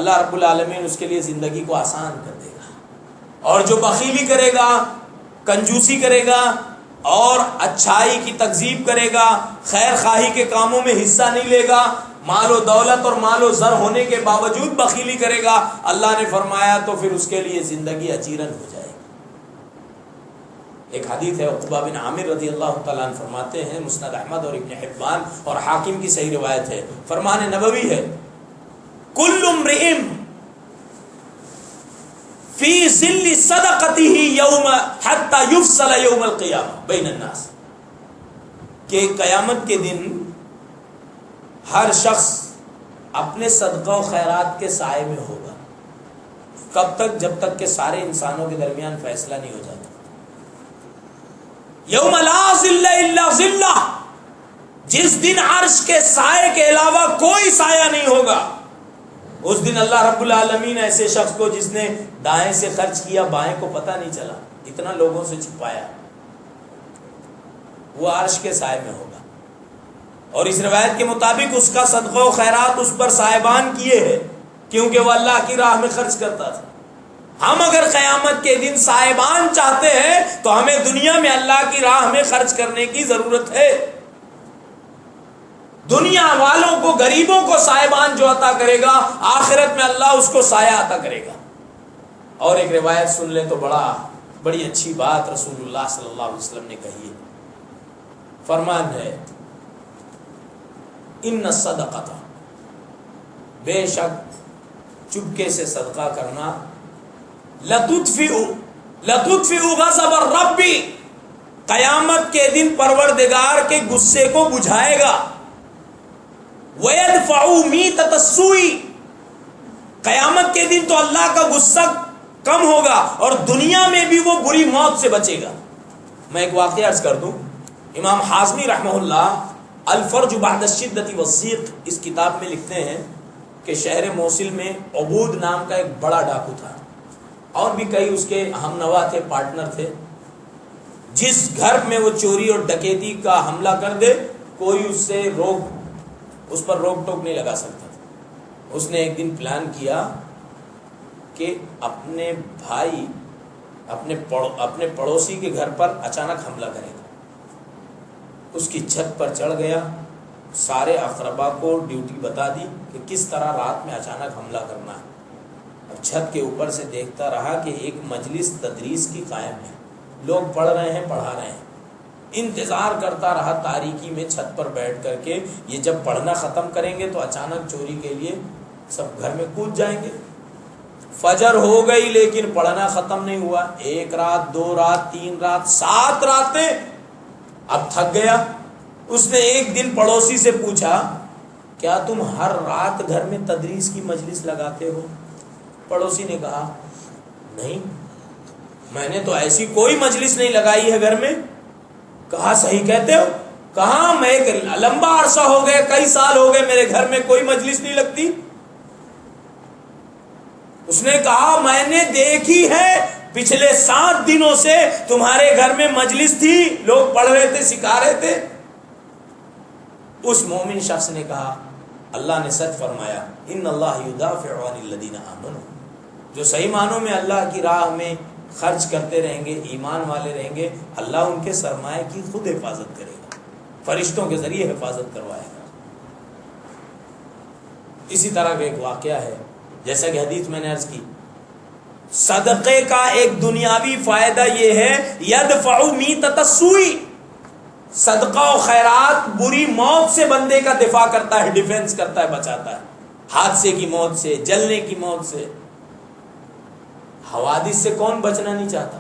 اللہ رب العالمین اس کے لیے زندگی کو آسان کر دے گا. اور جو بخیلی کرے گا، کنجوسی کرے گا اور اچھائی کی تکذیب کرے گا، خیر خواہی کے کاموں میں حصہ نہیں لے گا، مال و دولت اور مال و زر ہونے کے باوجود بخیلی کرے گا، اللہ نے فرمایا تو پھر اس کے لیے زندگی اچیرن ہو جائے گی. ایک حدیث ہے، عقبہ بن عامر رضی اللہ تعالیٰ عنہ فرماتے ہیں، مسند احمد اور ابن حبان اور حاکم کی صحیح روایت ہے، فرمان نبوی ہے، کل امرئ فی ظل صدقتہ یوم حتی یفصل یوم القیامہ بین الناس، کہ قیامت کے دن ہر شخص اپنے صدقہ و خیرات کے سائے میں ہوگا. کب تک؟ جب تک کہ سارے انسانوں کے درمیان فیصلہ نہیں ہو جاتا. یوم لا ظل الا ظلہ، جس دن عرش کے سائے کے علاوہ کوئی سایہ نہیں ہوگا. اس دن اللہ رب العالمین ایسے شخص کو جس نے دائیں سے خرچ کیا بائیں کو پتہ نہیں چلا، اتنا لوگوں سے چھپایا، وہ عرش کے سائے میں ہوگا. اور اس روایت کے مطابق اس کا صدقہ و خیرات اس پر سائبان کیے ہیں، کیونکہ وہ اللہ کی راہ میں خرچ کرتا تھا. ہم اگر قیامت کے دن سائبان چاہتے ہیں تو ہمیں دنیا میں اللہ کی راہ میں خرچ کرنے کی ضرورت ہے. دنیا والوں کو، غریبوں کو سائبان جو عطا کرے گا، آخرت میں اللہ اس کو سایہ عطا کرے گا. اور ایک روایت سن لیں تو بڑی اچھی بات رسول اللہ صلی اللہ علیہ وسلم نے کہی ہے. فرمان ہے، ان الصدقۃ، بے شک چپکے سے صدقہ کرنا، لتطفئ غضب الرب، قیامت کے دن پروردگار کے غصے کو بجھائے گا. وَيَدْفَعُ مِيتَةَ السُّوءِ، قیامت کے دن تو اللہ کا غصہ کم ہوگا اور دنیا میں بھی وہ بری موت سے بچے گا. میں ایک واقعہ عرض کر دوں. امام حازمی رحمہ اللہ الفرج بعد الشدۃ والضیق اس کتاب میں لکھتے ہیں کہ شہر موصل میں عبود نام کا ایک بڑا ڈاکو تھا، اور بھی کئی اس کے ہم نوا تھے، پارٹنر تھے. جس گھر میں وہ چوری اور ڈکیتی کا حملہ کر دے کوئی اس پر روک ٹوک نہیں لگا سکتا تھا. اس نے ایک دن پلان کیا کہ اپنے بھائی اپنے پڑوسی کے گھر پر اچانک حملہ کرے گا. اس کی چھت پر چڑھ گیا، سارے اقربا کو ڈیوٹی بتا دی کہ کس طرح رات میں اچانک حملہ کرنا ہے. اب چھت کے اوپر سے دیکھتا رہا کہ ایک مجلس تدریس کی قائم ہے، لوگ پڑھ رہے ہیں، پڑھا رہے ہیں، انتظار کرتا رہا تاریکی میں چھت پر بیٹھ کر کے، یہ جب پڑھنا ختم کریں گے تو اچانک چوری کے لیے سب گھر میں کود جائیں گے۔ فجر ہو گئی لیکن پڑھنا ختم نہیں ہوا، 1 رات 2 رات 3 رات 7 راتیں، اب تھک گیا۔ اس نے ایک دن پڑوسی سے پوچھا کیا تم ہر رات گھر میں تدریس کی مجلس لگاتے ہو؟ پڑوسی نے کہا نہیں، میں نے تو ایسی کوئی مجلس نہیں لگائی ہے گھر میں۔ کہا صحیح کہتے ہو؟ کہاں، میں ایک لمبا عرصہ ہو گیا، کئی سال ہو گئے میرے گھر میں کوئی مجلس نہیں لگتی۔ اس نے کہا میں نے دیکھی ہے، پچھلے 7 دنوں سے تمہارے گھر میں مجلس تھی، لوگ پڑھ رہے تھے، سکھا رہے تھے۔ اس مومن شخص نے کہا اللہ نے سچ فرمایا، ان اللہ یدافع عن الذین آمنوا، جو صحیح معنوں میں اللہ کی راہ میں خرچ کرتے رہیں گے، ایمان والے رہیں گے، اللہ ان کے سرمایہ کی خود حفاظت کرے گا، فرشتوں کے ذریعے حفاظت کروائے گا۔ اسی طرح کا ایک واقعہ ہے، جیسا کہ حدیث میں نے عرض کی، صدقے کا ایک دنیاوی فائدہ یہ ہے، یدفع میتۃ السوء، صدقہ و خیرات بری موت سے بندے کا دفاع کرتا ہے، ڈیفینس کرتا ہے، بچاتا ہے، حادثے کی موت سے، جلنے کی موت سے۔ حوادث سے کون بچنا نہیں چاہتا؟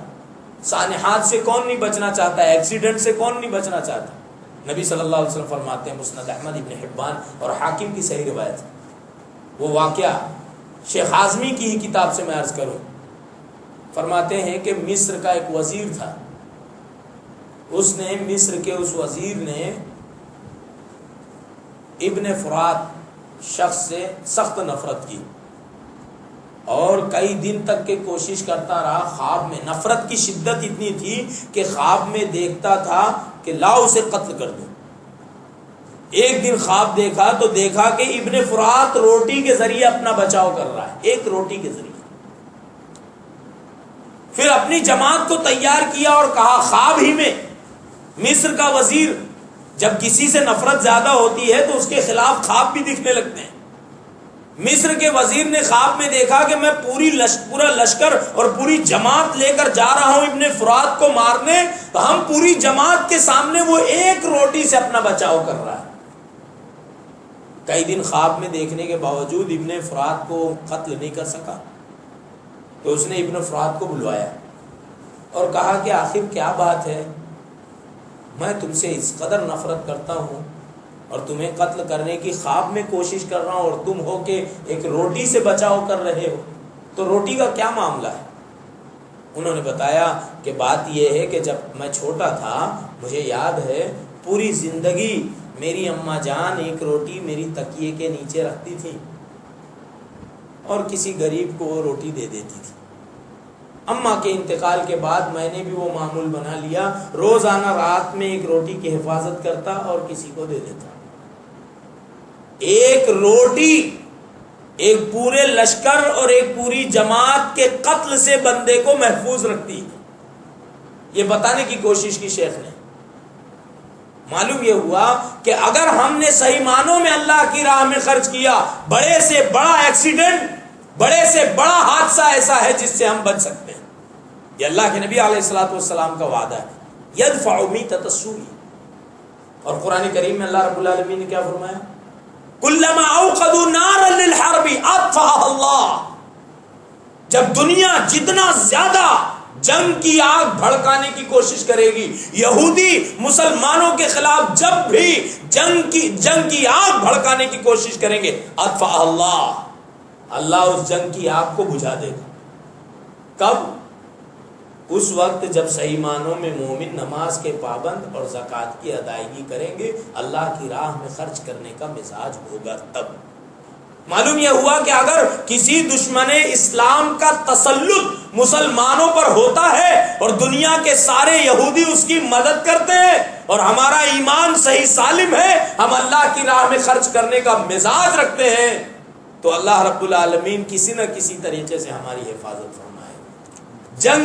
سانحات سے کون نہیں بچنا چاہتا؟ ایکسیڈنٹ سے کون نہیں بچنا چاہتا؟ نبی صلی اللہ علیہ وسلم فرماتے ہیں، مسند احمد ابن حبان اور حاکم کی صحیح روایت، وہ واقعہ شیخ اعظمی کی ہی کتاب سے میں عرض کروں، فرماتے ہیں کہ مصر کا ایک وزیر تھا، اس نے مصر کے اس وزیر نے ابن فرات شخص سے سخت نفرت کی اور کئی دن تک کے کوشش کرتا رہا۔ خواب میں نفرت کی شدت اتنی تھی کہ خواب میں دیکھتا تھا کہ لاؤ اسے قتل کر دوں۔ ایک دن خواب دیکھا تو دیکھا کہ ابن فرات روٹی کے ذریعے اپنا بچاؤ کر رہا ہے، ایک روٹی کے ذریعے۔ پھر اپنی جماعت کو تیار کیا اور کہا، خواب ہی میں مصر کا وزیر جب کسی سے نفرت زیادہ ہوتی ہے تو اس کے خلاف خواب بھی دکھنے لگتے ہیں۔ مصر کے وزیر نے خواب میں دیکھا کہ میں پورا لشکر اور پوری جماعت لے کر جا رہا ہوں ابن فرات کو مارنے، تو ہم پوری جماعت کے سامنے وہ ایک روٹی سے اپنا بچاؤ کر رہا ہے۔ کئی دن خواب میں دیکھنے کے باوجود ابن فرات کو قتل نہیں کر سکا، تو اس نے ابن فرات کو بلوایا اور کہا کہ آخر کیا بات ہے، میں تم سے اس قدر نفرت کرتا ہوں اور تمہیں قتل کرنے کی خواب میں کوشش کر رہا ہوں، اور تم ہو کہ ایک روٹی سے بچاؤ کر رہے ہو، تو روٹی کا کیا معاملہ ہے؟ انہوں نے بتایا کہ بات یہ ہے کہ جب میں چھوٹا تھا مجھے یاد ہے پوری زندگی میری اماں جان ایک روٹی میری تکیے کے نیچے رکھتی تھی اور کسی غریب کو وہ روٹی دے دیتی تھی۔ اماں کے انتقال کے بعد میں نے بھی وہ معمول بنا لیا، روزانہ رات میں ایک روٹی کی حفاظت کرتا اور کسی کو دے دیتا۔ ایک روٹی ایک پورے لشکر اور ایک پوری جماعت کے قتل سے بندے کو محفوظ رکھتی ہے، یہ بتانے کی کوشش کی شیخ نے۔ معلوم یہ ہوا کہ اگر ہم نے صحیح معنوں میں اللہ کی راہ میں خرچ کیا، بڑے سے بڑا ایکسیڈنٹ، بڑے سے بڑا حادثہ ایسا ہے جس سے ہم بچ سکتے ہیں۔ یہ اللہ کے نبی علیہ الصلوۃ والسلام کا وعدہ ہے، یدفع میتۃ السوء۔ اور قرآن کریم میں اللہ رب العالمین نے کیا فرمایا؟ کلما اوقدوا نارا للحرب اطفأها اللہ۔ جب دنیا جتنا زیادہ جنگ کی آگ بھڑکانے کی کوشش کرے گی، یہودی مسلمانوں کے خلاف جب بھی جنگ کی آگ بھڑکانے کی کوشش کریں گے، اطفأها اللہ، اللہ اس جنگ کی آگ کو بجھا دے گا۔ کب؟ اس وقت جب صحیح معنوں میں مومن نماز کے پابند اور زکوٰۃ کی ادائیگی کریں گے، اللہ کی راہ میں خرچ کرنے کا مزاج ہوگا تب۔ معلوم یہ ہوا کہ اگر کسی دشمن اسلام کا تسلط مسلمانوں پر ہوتا ہے اور دنیا کے سارے یہودی اس کی مدد کرتے ہیں اور ہمارا ایمان صحیح سالم ہے، ہم اللہ کی راہ میں خرچ کرنے کا مزاج رکھتے ہیں، تو اللہ رب العالمین کسی نہ کسی طریقے سے ہماری حفاظت فرمائے۔ جنگ